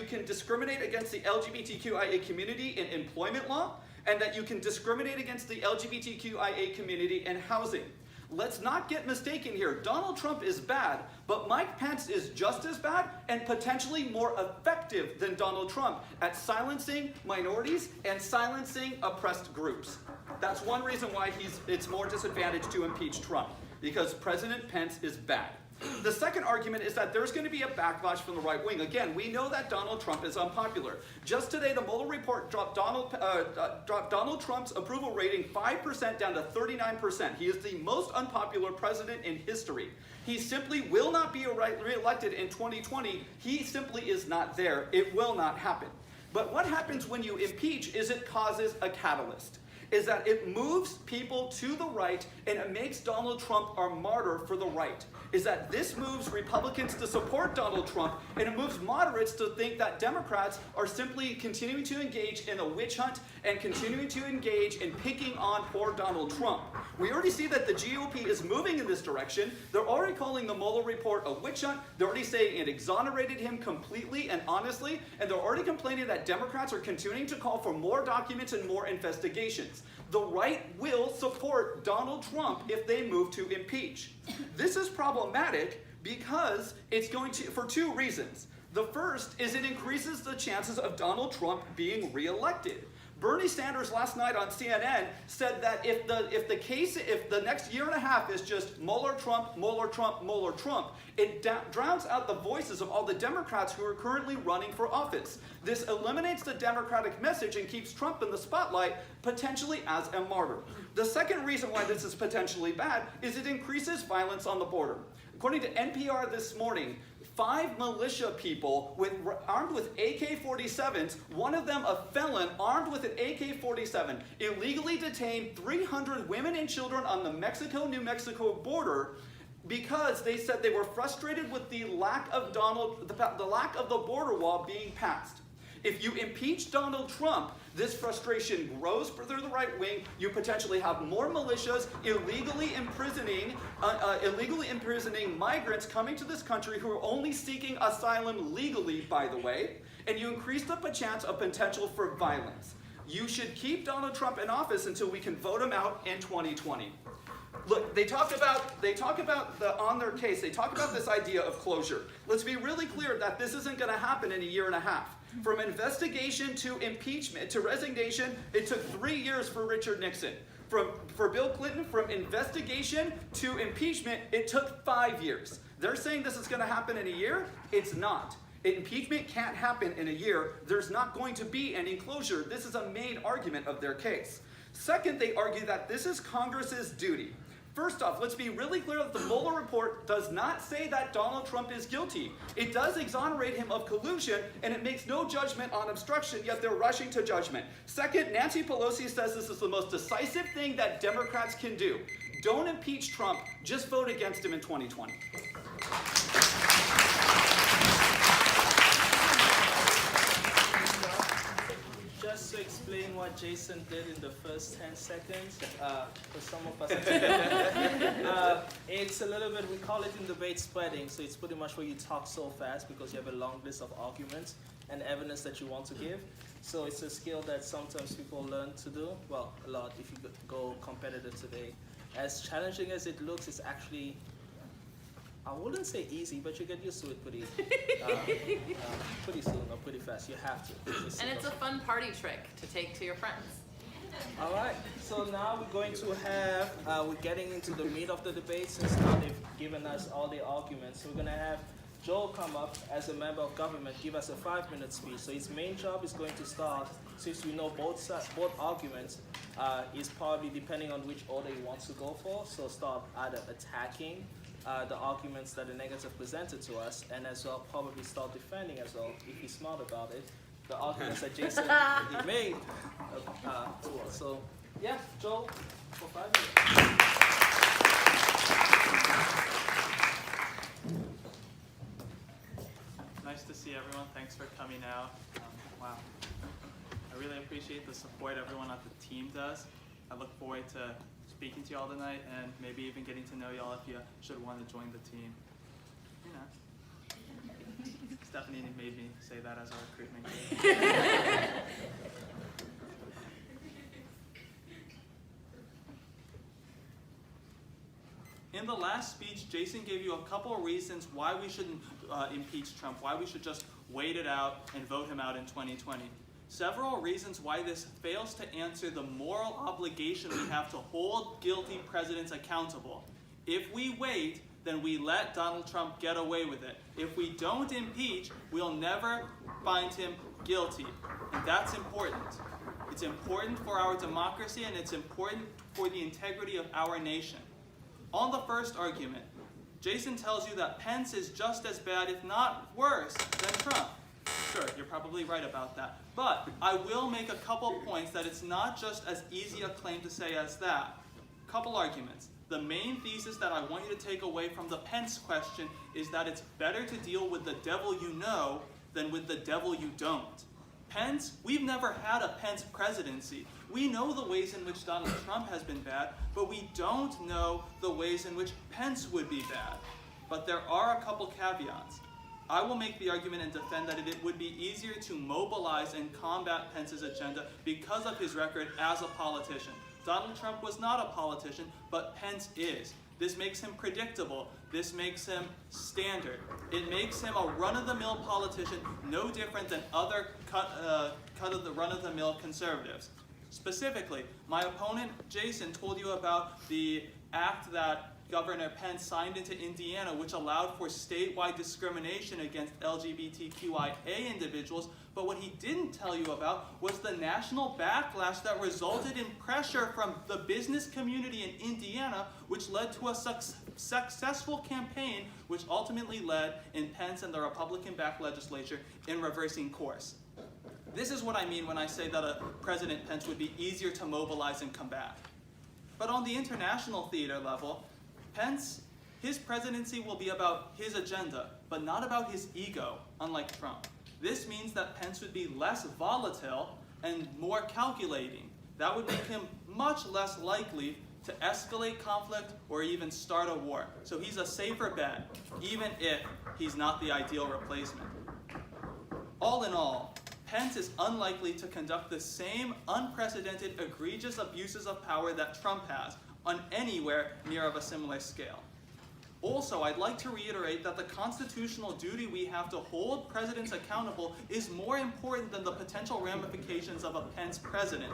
can discriminate against the LGBTQIA community in employment law, and that you can discriminate against the LGBTQIA community in housing. Let's not get mistaken here. Donald Trump is bad, but Mike Pence is just as bad and potentially more effective than Donald Trump at silencing minorities and silencing oppressed groups. That's one reason why it's more disadvantaged to impeach Trump, because President Pence is bad. The second argument is that there's going to be a backlash from the right wing. Again, we know that Donald Trump is unpopular. Just today, the Mueller report dropped Donald Trump's approval rating 5% down to 39%. He is the most unpopular president in history. He simply will not be reelected in 2020. He simply is not there. It will not happen. But what happens when you impeach is it causes a catalyst. Is that it moves people to the right and it makes Donald Trump our martyr for the right. Is that this moves Republicans to support Donald Trump, and it moves moderates to think that Democrats are simply continuing to engage in a witch hunt and continuing to engage in picking on poor Donald Trump. We already see that the GOP is moving in this direction. They're already calling the Mueller report a witch hunt. They're already saying it exonerated him completely and honestly, and they're already complaining that Democrats are continuing to call for more documents and more investigations. The right will support Donald Trump if they move to impeach. This is problematic because it's going to, for two reasons. The first is it increases the chances of Donald Trump being reelected. Bernie Sanders last night on CNN said that if the next year and a half is just Mueller, Trump, Mueller, Trump, Mueller, Trump, it drowns out the voices of all the Democrats who are currently running for office. This eliminates the Democratic message and keeps Trump in the spotlight, potentially as a martyr. The second reason why this is potentially bad is it increases violence on the border. According to NPR this morning, 5 militia people armed with AK-47s, one of them a felon armed with an AK-47, illegally detained 300 women and children on the Mexico-New Mexico border because they said they were frustrated with the lack of the border wall being passed. If you impeach Donald Trump, this frustration grows through the right wing. You potentially have more militias illegally imprisoning migrants coming to this country who are only seeking asylum legally, by the way, and you increase the chance of potential for violence. You should keep Donald Trump in office until we can vote him out in 2020. Look, they talk about on their case, they talk about this idea of closure. Let's be really clear that this isn't going to happen in a year and a half. From investigation to impeachment to resignation, it took 3 years for Richard Nixon. For Bill Clinton, from investigation to impeachment, it took 5 years. They're saying this is going to happen in a year. It's not. Impeachment can't happen in a year. There's not going to be any closure. This is a main argument of their case. Second, they argue that this is Congress's duty. First off, let's be really clear that the Mueller report does not say that Donald Trump is guilty. It does exonerate him of collusion, and it makes no judgment on obstruction, yet they're rushing to judgment. Second, Nancy Pelosi says this is the most decisive thing that Democrats can do. Don't impeach Trump, just vote against him in 2020. Just to explain what Jason did in the first 10 seconds, for some of us, it's a little bit, we call it in debate spreading, so it's pretty much where you talk so fast because you have a long list of arguments and evidence that you want to give. So it's a skill that sometimes people learn to do, well, a lot if you go competitive today. As challenging as it looks, it's actually, I wouldn't say easy, but you get used to it pretty soon or pretty fast. You have to. And it's a fun party trick to take to your friends. All right, so now we're going to have, we're getting into the meat of the debate since now they've given us all the arguments. So we're going to have Joel come up as a member of government, give us a 5-minute speech. So his main job is going to start, since we know both arguments, is probably depending on which order he wants to go for. So start either attacking the arguments that the negative presented to us, and as well probably start defending as well, if he's smart about it, the arguments that Jason he made to us. So yeah, Joel, for 5 minutes. Nice to see everyone. Thanks for coming out. Wow. I really appreciate the support everyone on the team does. I look forward to speaking to y'all tonight and maybe even getting to know y'all if you should want to join the team. You know. Stephanie made me say that as a recruitment kid. In the last speech, Jason gave you a couple of reasons why we shouldn't impeach Trump, why we should just wait it out and vote him out in 2020. Several reasons why this fails to answer the moral obligation we have to hold guilty presidents accountable. If we wait, then we let Donald Trump get away with it. If we don't impeach, we'll never find him guilty. And that's important. It's important for our democracy, and it's important for the integrity of our nation. On the first argument, Jason tells you that Pence is just as bad, if not worse, than Trump. Sure, you're probably right about that. But I will make a couple points that it's not just as easy a claim to say as that. Couple arguments. The main thesis that I want you to take away from the Pence question is that it's better to deal with the devil you know than with the devil you don't. Pence, we've never had a Pence presidency. We know the ways in which Donald Trump has been bad, but we don't know the ways in which Pence would be bad. But there are a couple caveats. I will make the argument and defend that it would be easier to mobilize and combat Pence's agenda because of his record as a politician. Donald Trump was not a politician, but Pence is. This makes him predictable. This makes him standard. It makes him a run-of-the-mill politician, no different than other run-of-the-mill conservatives. Specifically, my opponent, Jason, told you about the act that Governor Pence signed into Indiana, which allowed for statewide discrimination against LGBTQIA individuals, but what he didn't tell you about was the national backlash that resulted in pressure from the business community in Indiana, which led to a successful campaign, which ultimately led in Pence and the Republican-backed legislature in reversing course. This is what I mean when I say that a President Pence would be easier to mobilize and combat. But on the international theater level, Pence, his presidency will be about his agenda, but not about his ego, unlike Trump. This means that Pence would be less volatile and more calculating. That would make him much less likely to escalate conflict or even start a war. So he's a safer bet, even if he's not the ideal replacement. All in all, Pence is unlikely to conduct the same unprecedented, egregious abuses of power that Trump has on anywhere near of a similar scale. Also, I'd like to reiterate that the constitutional duty we have to hold presidents accountable is more important than the potential ramifications of a Pence president.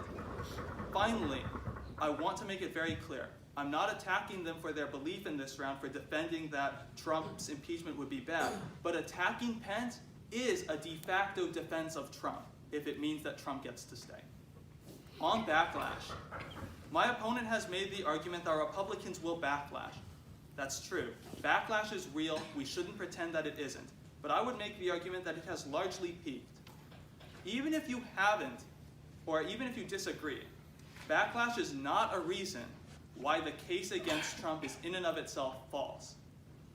Finally, I want to make it very clear. I'm not attacking them for their belief in this round for defending that Trump's impeachment would be bad, but attacking Pence is a de facto defense of Trump if it means that Trump gets to stay. On backlash, my opponent has made the argument that Republicans will backlash. That's true. Backlash is real. We shouldn't pretend that it isn't. But I would make the argument that it has largely peaked. Even if you haven't, or even if you disagree, backlash is not a reason why the case against Trump is in and of itself false.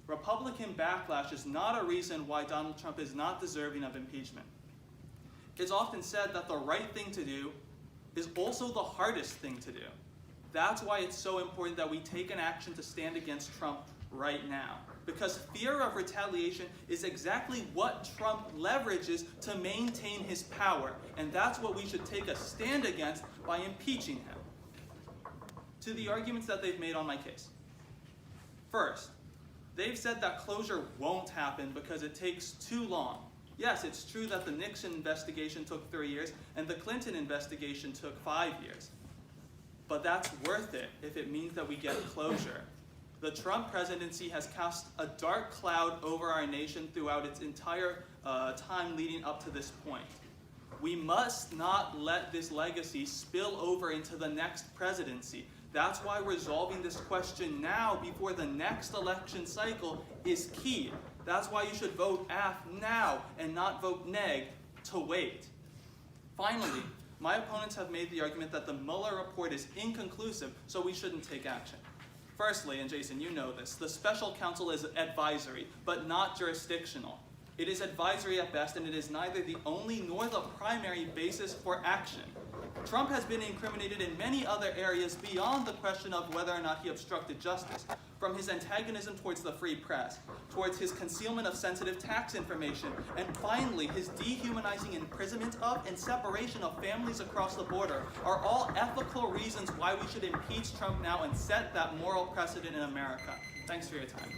Republican backlash is not a reason why Donald Trump is not deserving of impeachment. It's often said that the right thing to do is also the hardest thing to do. That's why it's so important that we take an action to stand against Trump right now. Because fear of retaliation is exactly what Trump leverages to maintain his power. And that's what we should take a stand against by impeaching him. To the arguments that they've made on my case. First, they've said that closure won't happen because it takes too long. Yes, it's true that the Nixon investigation took 3 years and the Clinton investigation took 5 years. But that's worth it if it means that we get closure. The Trump presidency has cast a dark cloud over our nation throughout its entire time leading up to this point. We must not let this legacy spill over into the next presidency. That's why resolving this question now before the next election cycle is key. That's why you should vote AF now and not vote neg to wait. Finally, my opponents have made the argument that the Mueller report is inconclusive, so we shouldn't take action. Firstly, and Jason, you know this, the special counsel is advisory, but not jurisdictional. It is advisory at best, and it is neither the only nor the primary basis for action. Trump has been incriminated in many other areas beyond the question of whether or not he obstructed justice, from his antagonism towards the free press, towards his concealment of sensitive tax information, and finally, his dehumanizing imprisonment of and separation of families across the border are all ethical reasons why we should impeach Trump now and set that moral precedent in America. Thanks for your time.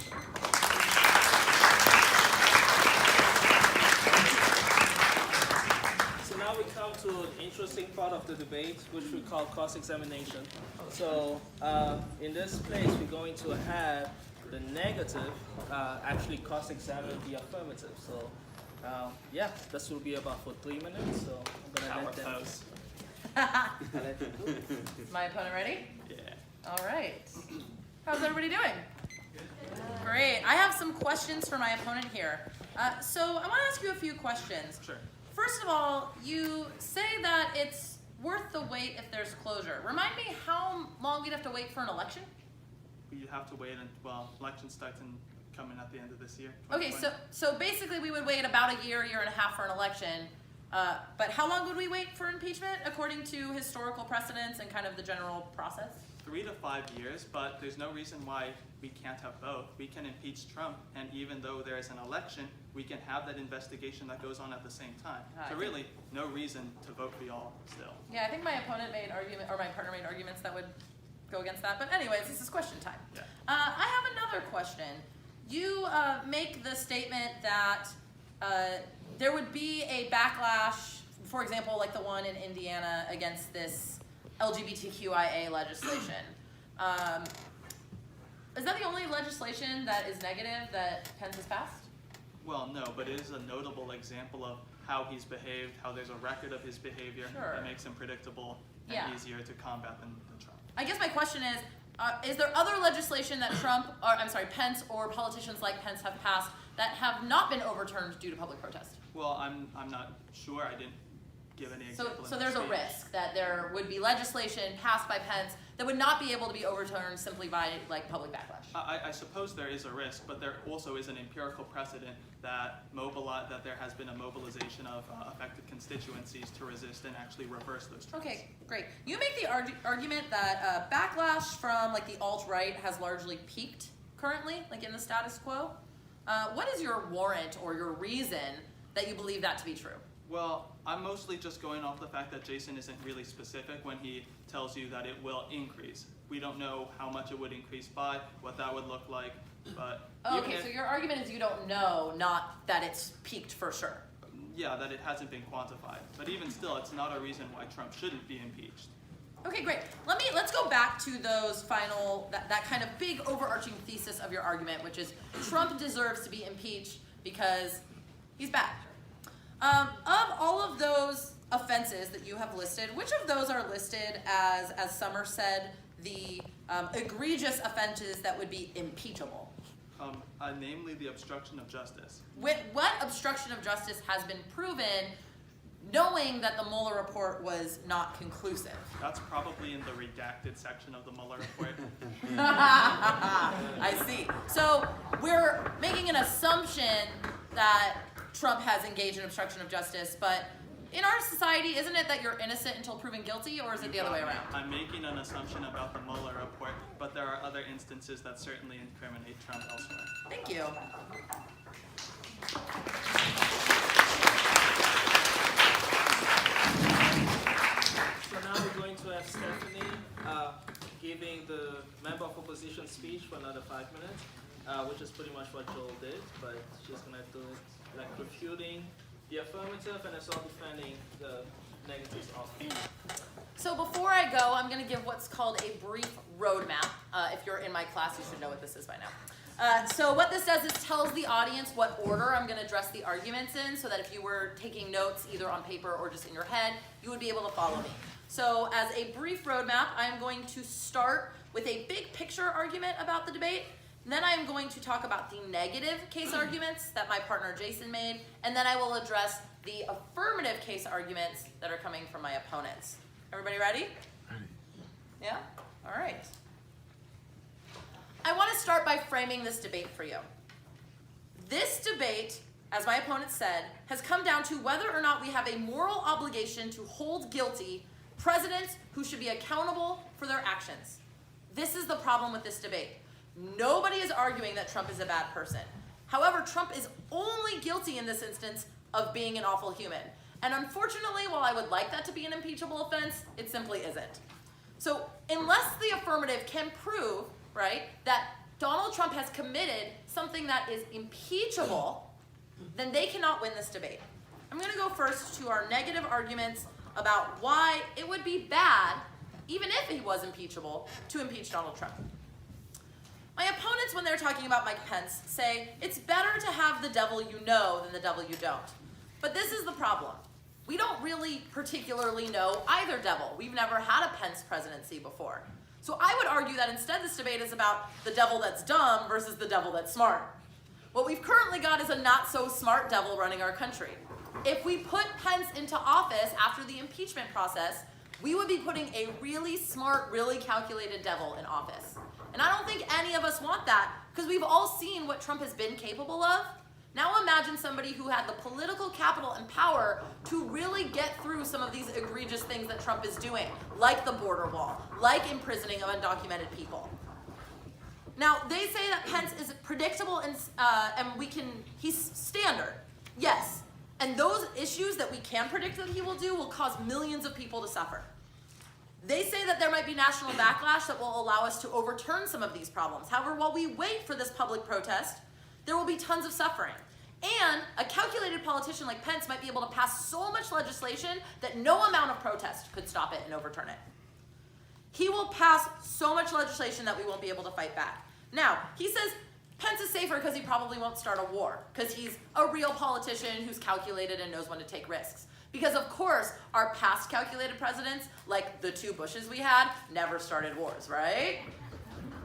So now we come to an interesting part of the debate, which we call cross-examination. So in this place, we're going to have the negative actually cross-examine the affirmative. So yeah, this will be about for 3 minutes. So I'm gonna let them. Is my opponent ready? Yeah. All right. How's everybody doing? Great. I have some questions for my opponent here. So I want to ask you a few questions. Sure. First of all, you say that it's worth the wait if there's closure. Remind me how long we'd have to wait for an election? You have to wait until, well, election starts coming at the end of this year. Okay, so basically we would wait about a year and a half for an election. But how long would we wait for impeachment according to historical precedents and kind of the general process? 3 to 5 years, but there's no reason why we can't have both. We can impeach Trump, and even though there is an election, we can have that investigation that goes on at the same time. So really, no reason to vote for y'all still. Yeah, I think my opponent made argument, or my partner made arguments that would go against that. But anyways, this is question time. Yeah. I have another question. You make the statement that there would be a backlash, for example, like the one in Indiana against this LGBTQIA legislation. Is that the only legislation that is negative that Pence has passed? Well, no, but it is a notable example of how he's behaved, how there's a record of his behavior that makes him predictable and easier to combat than Trump. I guess my question is there other legislation that Pence or politicians like Pence have passed that have not been overturned due to public protest? Well, I'm not sure. I didn't give any example. So there's a risk that there would be legislation passed by Pence that would not be able to be overturned simply by like public backlash. I suppose there is a risk, but there also is an empirical precedent that there has been a mobilization of affected constituencies to resist and actually reverse those trends. Okay, great. You make the argument that backlash from like the alt-right has largely peaked currently, like in the status quo. What is your warrant or your reason that you believe that to be true? Well, I'm mostly just going off the fact that Jason isn't really specific when he tells you that it will increase. We don't know how much it would increase by, what that would look like, but... Okay, so your argument is you don't know, not that it's peaked for sure. Yeah, that it hasn't been quantified. But even still, it's not a reason why Trump shouldn't be impeached. Okay, great. Let's go back to those final, that kind of big overarching thesis of your argument, which is Trump deserves to be impeached because he's bad. Of all of those offenses that you have listed, which of those are listed as Summer said, the egregious offenses that would be impeachable? Namely the obstruction of justice. What obstruction of justice has been proven knowing that the Mueller report was not conclusive? That's probably in the redacted section of the Mueller report. I see. So we're making an assumption that Trump has engaged in obstruction of justice, but in our society, isn't it that you're innocent until proven guilty, or is it the other way around? I'm making an assumption about the Mueller report, but there are other instances that certainly incriminate Trump elsewhere. Thank you. So now we're going to have Stephanie giving the member of opposition speech for another 5 minutes, which is pretty much what Joel did, but she's going to do it like refuting the affirmative and as well defending the negatives of it. So before I go, I'm going to give what's called a brief roadmap. If you're in my class, you should know what this is by now. So what this does is tells the audience what order I'm going to address the arguments in, so that if you were taking notes either on paper or just in your head, you would be able to follow me. So as a brief roadmap, I'm going to start with a big picture argument about the debate. Then I'm going to talk about the negative case arguments that my partner Jason made, and then I will address the affirmative case arguments that are coming from my opponents. Everybody ready? Ready. Yeah? All right. I want to start by framing this debate for you. This debate, as my opponent said, has come down to whether or not we have a moral obligation to hold guilty presidents who should be accountable for their actions. This is the problem with this debate. Nobody is arguing that Trump is a bad person. However, Trump is only guilty in this instance of being an awful human. And unfortunately, while I would like that to be an impeachable offense, it simply isn't. So unless the affirmative can prove, right, that Donald Trump has committed something that is impeachable, then they cannot win this debate. I'm going to go first to our negative arguments about why it would be bad, even if he was impeachable, to impeach Donald Trump. My opponents, when they're talking about Mike Pence, say it's better to have the devil you know than the devil you don't. But this is the problem. We don't really particularly know either devil. We've never had a Pence presidency before. So I would argue that instead this debate is about the devil that's dumb versus the devil that's smart. What we've currently got is a not so smart devil running our country. If we put Pence into office after the impeachment process, we would be putting a really smart, really calculated devil in office. And I don't think any of us want that, because we've all seen what Trump has been capable of. Now imagine somebody who had the political capital and power to really get through some of these egregious things that Trump is doing, like the border wall, like imprisoning of undocumented people. Now, they say that Pence is predictable and he's standard. Yes. And those issues that we can predict that he will do will cause millions of people to suffer. They say that there might be national backlash that will allow us to overturn some of these problems. However, while we wait for this public protest, there will be tons of suffering. And a calculated politician like Pence might be able to pass so much legislation that no amount of protest could stop it and overturn it. He will pass so much legislation that we won't be able to fight back. Now, he says Pence is safer because he probably won't start a war, because he's a real politician who's calculated and knows when to take risks. Because of course, our past calculated presidents, like the 2 Bushes we had, never started wars, right?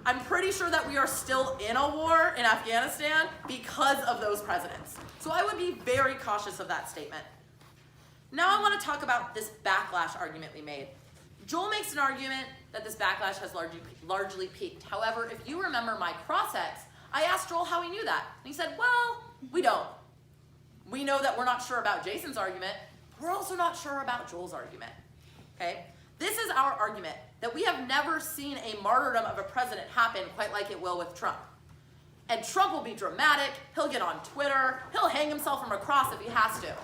I'm pretty sure that we are still in a war in Afghanistan because of those presidents. So I would be very cautious of that statement. Now I want to talk about this backlash argument we made. Joel makes an argument that this backlash has largely peaked. However, if you remember my cross-ex, I asked Joel how he knew that. And he said, well, we don't. We know that we're not sure about Jason's argument. We're also not sure about Joel's argument. Okay? This is our argument, that we have never seen a martyrdom of a president happen quite like it will with Trump. And Trump will be dramatic, he'll get on Twitter, he'll hang himself from a cross if he has to,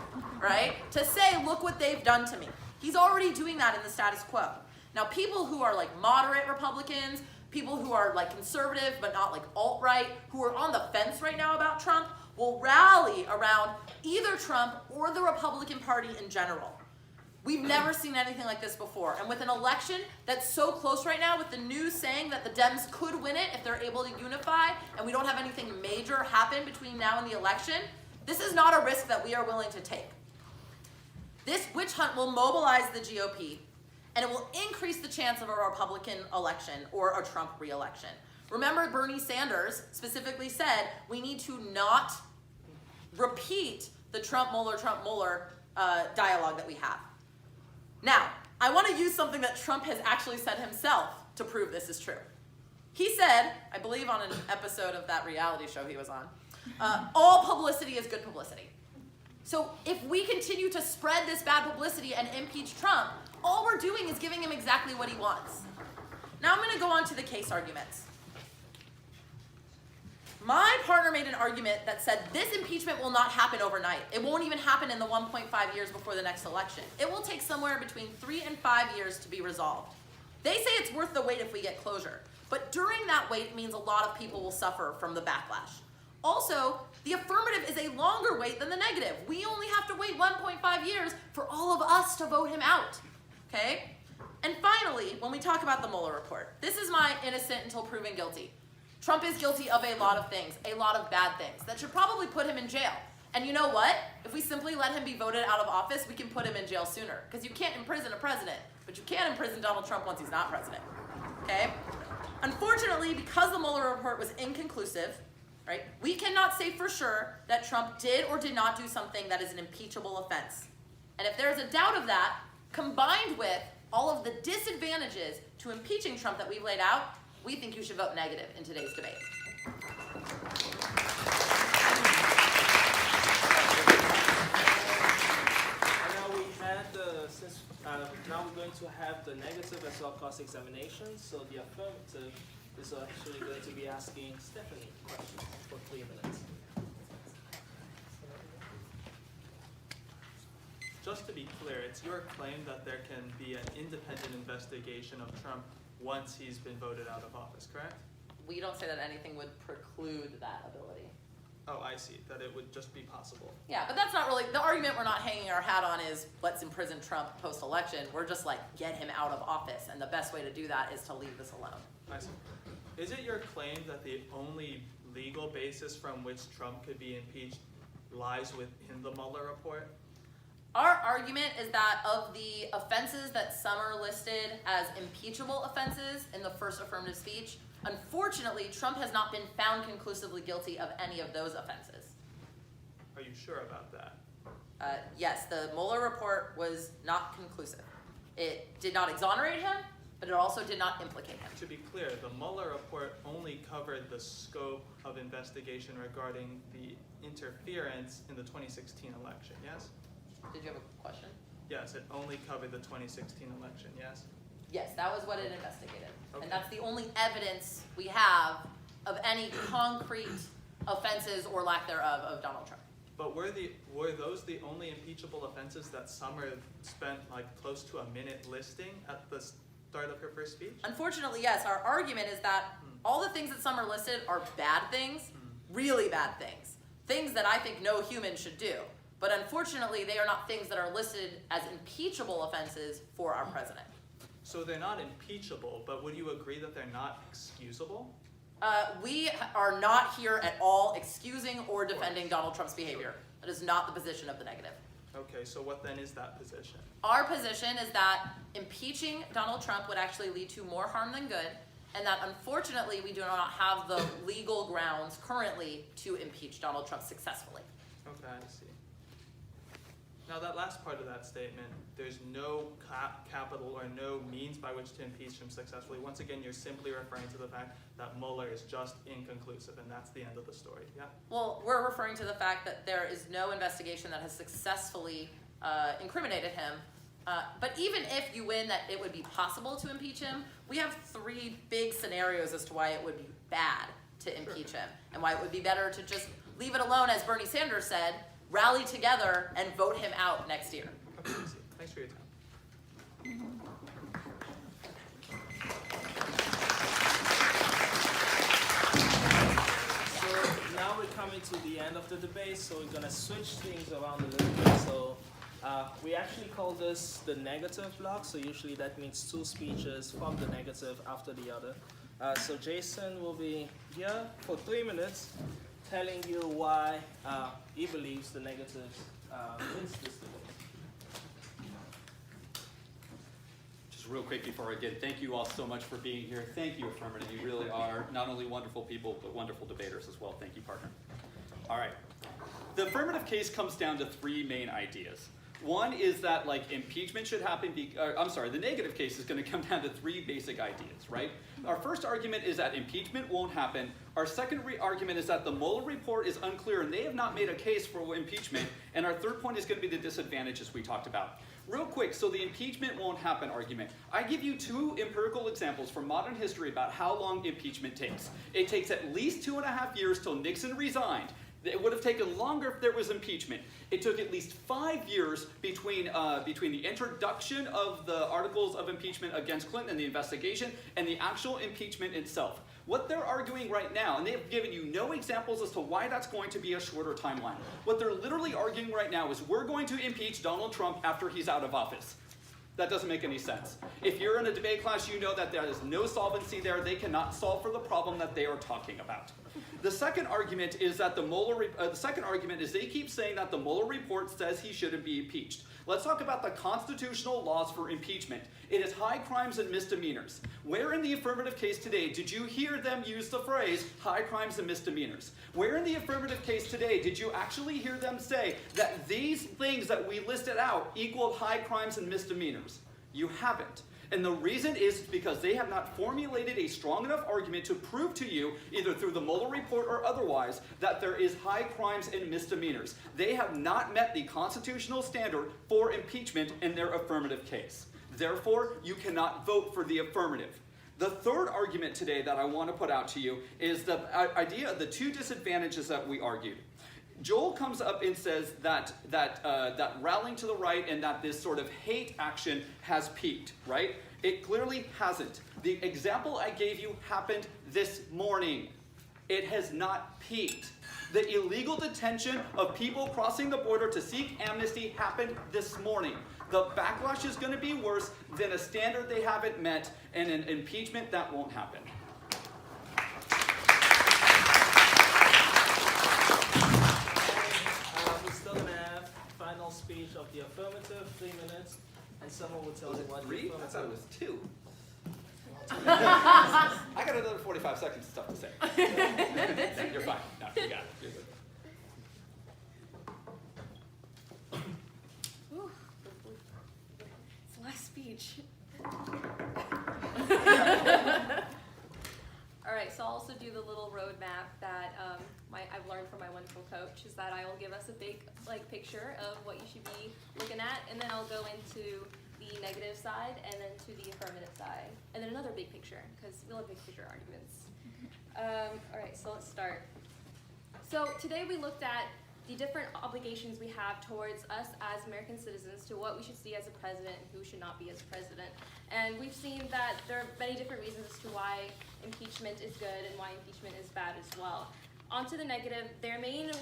right? To say, look what they've done to me. He's already doing that in the status quo. Now, people who are like moderate Republicans, people who are like conservative but not like alt-right, who are on the fence right now about Trump, will rally around either Trump or the Republican Party in general. We've never seen anything like this before. And with an election that's so close right now, with the news saying that the Dems could win it if they're able to unify, and we don't have anything major happen between now and the election, this is not a risk that we are willing to take. This witch hunt will mobilize the GOP, and it will increase the chance of a Republican election or a Trump re-election. Remember, Bernie Sanders specifically said we need to not repeat the Trump-Mueller dialogue that we have. Now, I want to use something that Trump has actually said himself to prove this is true. He said, I believe on an episode of that reality show he was on, all publicity is good publicity. So if we continue to spread this bad publicity and impeach Trump, all we're doing is giving him exactly what he wants. Now I'm going to go on to the case arguments. My partner made an argument that said this impeachment will not happen overnight. It won't even happen in the 1.5 years before the next election. It will take somewhere between 3 and 5 years to be resolved. They say it's worth the wait if we get closure. But during that wait, it means a lot of people will suffer from the backlash. Also, the affirmative is a longer wait than the negative. We only have to wait 1.5 years for all of us to vote him out. Okay? And finally, when we talk about the Mueller report, this is my innocent until proven guilty. Trump is guilty of a lot of things, a lot of bad things, that should probably put him in jail. And you know what? If we simply let him be voted out of office, we can put him in jail sooner. Because you can't imprison a president, but you can imprison Donald Trump once he's not president. Okay? Unfortunately, because the Mueller report was inconclusive, right, we cannot say for sure that Trump did or did not do something that is an impeachable offense. And if there's a doubt of that, combined with all of the disadvantages to impeaching Trump that we've laid out, we think you should vote negative in today's debate. to have the negative as well cross-examination. So the affirmative is actually going to be asking Stephanie questions for 3 minutes. Just to be clear, it's your claim that there can be an independent investigation of Trump once he's been voted out of office, correct? We don't say that anything would preclude that ability. Oh, I see, that it would just be possible. Yeah, but that's not really, the argument we're not hanging our hat on is let's imprison Trump post-election. We're just like, get him out of office. And the best way to do that is to leave this alone. I see. Is it your claim that the only legal basis from which Trump could be impeached lies within the Mueller report? Our argument is that of the offenses that some are listed as impeachable offenses in the first affirmative speech, unfortunately, Trump has not been found conclusively guilty of any of those offenses. Are you sure about that? Yes, the Mueller report was not conclusive. It did not exonerate him, but it also did not implicate him. To be clear, the Mueller report only covered the scope of investigation regarding the interference in the 2016 election, yes? Did you have a question? Yes, it only covered the 2016 election, yes? Yes, that was what it investigated. Okay. And that's the only evidence we have of any concrete offenses or lack thereof of Donald Trump. But were those the only impeachable offenses that Summer spent like close to a minute listing at the start of her first speech? Unfortunately, yes. Our argument is that all the things that Summer listed are bad things, really bad things. Things that I think no human should do. But unfortunately, they are not things that are listed as impeachable offenses for our president. So they're not impeachable, but would you agree that they're not excusable? We are not here at all excusing or defending Donald Trump's behavior. That is not the position of the negative. Okay, so what then is that position? Our position is that impeaching Donald Trump would actually lead to more harm than good, and that unfortunately we do not have the legal grounds currently to impeach Donald Trump successfully. Okay, I see. Now that last part of that statement, there's no capital or no means by which to impeach him successfully. Once again, you're simply referring to the fact that Mueller is just inconclusive, and that's the end of the story, yeah? Well, we're referring to the fact that there is no investigation that has successfully incriminated him. But even if you win that it would be possible to impeach him, we have 3 big scenarios as to why it would be bad to impeach him, and why it would be better to just leave it alone, as Bernie Sanders said, rally together and vote him out next year. Okay, thanks for your time. So now we're coming to the end of the debate, so we're gonna switch things around a little bit. So we actually call this the negative block, so usually that means 2 speeches from the negative after the other. So Jason will be here for 3 minutes telling you why he believes the negative wins this debate. Just real quick before I get, thank you all so much for being here. Thank you, Affirmative. You really are not only wonderful people, but wonderful debaters as well. Thank you, partner. All right. The affirmative case comes down to 3 main ideas. One is that like impeachment should happen, the negative case is going to come down to 3 basic ideas, right? Our first argument is that impeachment won't happen. Our second argument is that the Mueller report is unclear and they have not made a case for impeachment. And our third point is going to be the disadvantages we talked about. Real quick, so the impeachment won't happen argument. I give you 2 empirical examples from modern history about how long impeachment takes. It takes at least 2.5 years till Nixon resigned. It would have taken longer if there was impeachment. It took at least 5 years between the introduction of the articles of impeachment against Clinton and the investigation and the actual impeachment itself. What they're arguing right now, and they have given you no examples as to why that's going to be a shorter timeline. What they're literally arguing right now is we're going to impeach Donald Trump after he's out of office. That doesn't make any sense. If you're in a debate class, you know that there is no solvency there. They cannot solve for the problem that they are talking about. The second argument is that they keep saying that the Mueller report says he shouldn't be impeached. Let's talk about the constitutional laws for impeachment. It is high crimes and misdemeanors. Where in the affirmative case today did you hear them use the phrase high crimes and misdemeanors? Where in the affirmative case today did you actually hear them say that these things that we listed out equaled high crimes and misdemeanors? You haven't. And the reason is because they have not formulated a strong enough argument to prove to you, either through the Mueller report or otherwise, that there is high crimes and misdemeanors. They have not met the constitutional standard for impeachment in their affirmative case. Therefore, you cannot vote for the affirmative. The third argument today that I want to put out to you is the idea of the two disadvantages that we argued. Joel comes up and says that rallying to the right and that this sort of hate action has peaked, right? It clearly hasn't. The example I gave you happened this morning. It has not peaked. The illegal detention of people crossing the border to seek amnesty happened this morning. The backlash is going to be worse than a standard they haven't met, and an impeachment that won't happen. We're still going to have final speech of the affirmative, 3 minutes, and someone will tell Was you it what 3? the I thought it was affirmative 2. I got another 45 seconds of stuff to say. No, you're fine. No, you got it. You're good. Whew. It's the last speech. All right, so I'll also do the little roadmap that I've learned from my wonderful coach, is that I will give us a big picture of what you should be looking at, and then I'll go into the negative side, and then to the affirmative side, and then another big picture, because we love big picture arguments. All right, so let's start. So today we looked at the different obligations we have towards us as American citizens to what we should see as a president and who should not be as president. And we've seen that there are many different reasons as to why impeachment is good and why impeachment is bad as well. On to the negative, their main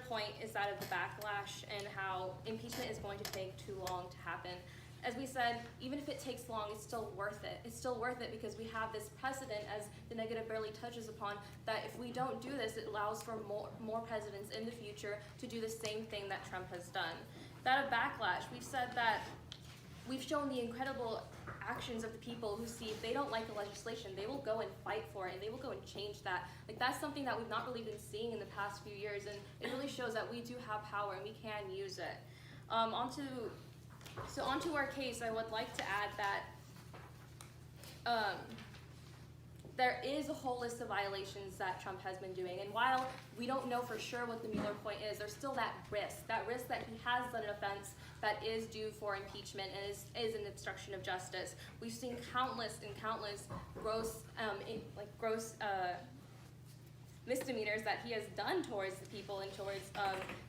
point is that of the backlash and how impeachment is going to take too long to happen. As we said, even if it takes long, it's still worth it. It's still worth it because we have this precedent, as the negative barely touches upon, that if we don't do this, it allows for more presidents in the future to do the same thing that Trump has done. That of backlash, we've said that we've shown the incredible actions of the people who see if they don't like the legislation, they will go and fight for it, and they will go and change that. Like, that's something that we've not really been seeing in the past few years, and it really shows that we do have power and we can use it. Onto our case, I would like to add that there is a whole list of violations that Trump has been doing, and while we don't know for sure what the Mueller point is, there's still that risk that he has done an offense that is due for impeachment and is an obstruction of justice. We've seen countless gross misdemeanors that he has done towards the people and towards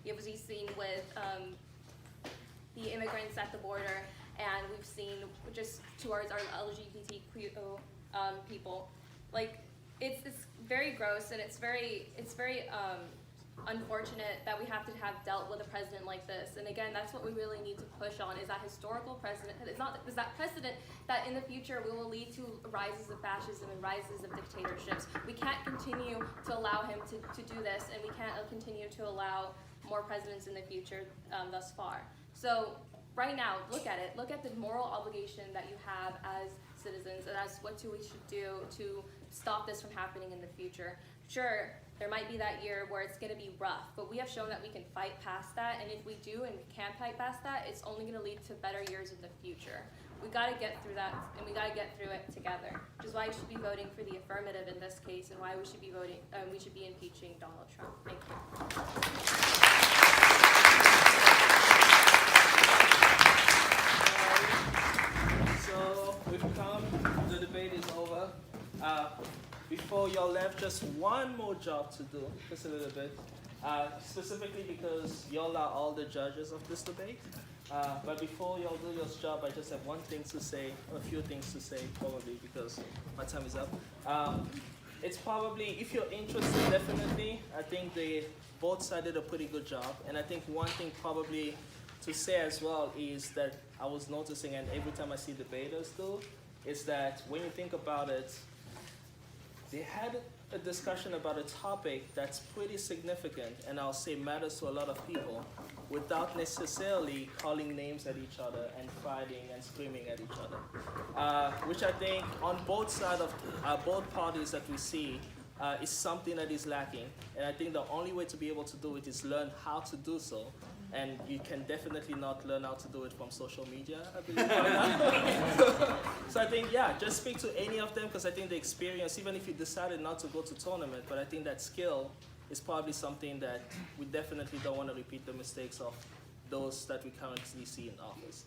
we've seen with the immigrants at the border, and we've seen just towards our LGBTQ people. Like, it's very gross, and it's very unfortunate that we have to have dealt with a president like this. And again, that's what we really need to push on, is that historical precedent. Is that precedent that in the future we will lead to rises of fascism and rises of dictatorships. We can't continue to allow him to do this, and we can't continue to allow more presidents in the future thus far. So right now, look at it. Look at the moral obligation that you have as citizens, and as what we should do to stop this from happening in the future. Sure, there might be that year where it's going to be rough, but we have shown that we can fight past that, and if we do and we can fight past that, it's only going to lead to better years in the future. We got to get through that, and we got to get through it together, which is why we should be voting for the affirmative in this case, and why we should be impeaching Donald Trump. Thank you. So we've come, the debate is over. Before y'all left, just one more job to do, just a little bit. Specifically because y'all are all the judges of this debate. But before y'all do your job, I just have one thing to say, a few things to say probably, because my time is up. It's probably, if you're interested, definitely, I think they both sides did a pretty good job. And I think one thing probably to say as well is that I was noticing, and every time I see debaters do, is that when you think about it, they had a discussion about a topic that's pretty significant, and I'll say matters to a lot of people, without necessarily calling names at each other and fighting and screaming at each other. Which I think on both sides of both parties that we see is something that is lacking. And I think the only way to be able to do it is learn how to do so. And you can definitely not learn how to do it from social media, I believe. So I think, yeah, just speak to any of them, because I think the experience, even if you decided not to go to tournament, but I think that skill is probably something that we definitely don't want to repeat the mistakes of those that we currently see in office.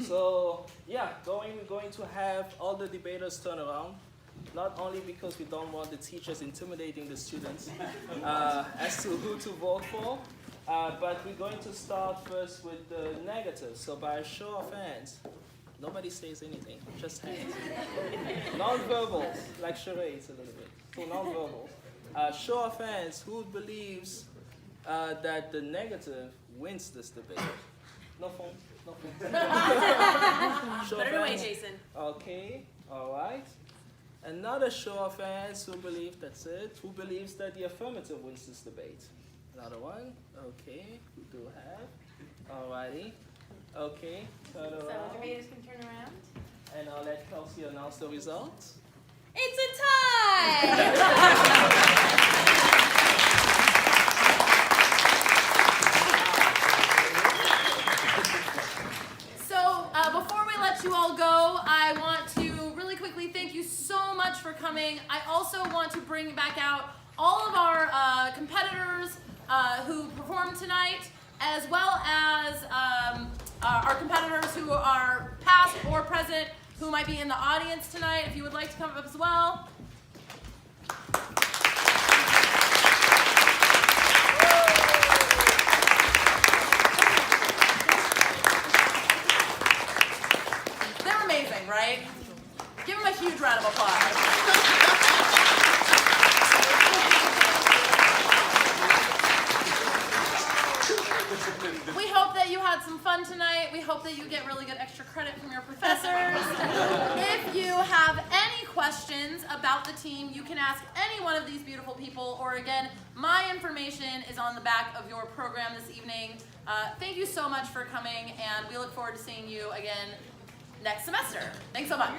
So yeah, we're going to have all the debaters turn around. Not only because we don't want the teachers intimidating the students as to who to vote for, but we're going to start first with the negatives. So by a show of hands, nobody says anything, just hands. Non-verbals, like charades a little bit. So non-verbals. Show of hands, who believes that the negative wins this debate? No phone, no phone. Put it away, Jason. Okay, all right. Another show of hands who believes, that's it, who believes that the affirmative wins this debate. Another one, okay, we do have, alrighty, okay, turn around. So debaters can turn around. And I'll let Kelsey announce the results. It's a tie! Before we let you all go, I want to really quickly thank you so much for coming. I also want to bring back out all of our competitors who performed tonight, as well as our competitors who are past or present, who might be in the audience tonight, if you would like to come up as well. Right? Give them a huge round of applause. We hope that you had some fun tonight. We hope that you get really good extra credit from your professors. If you have any questions about the team, you can ask any one of these beautiful people, or again, my information is on the back of your program this evening. Thank you so much for coming, and we look forward to seeing you again next semester. Thanks so much.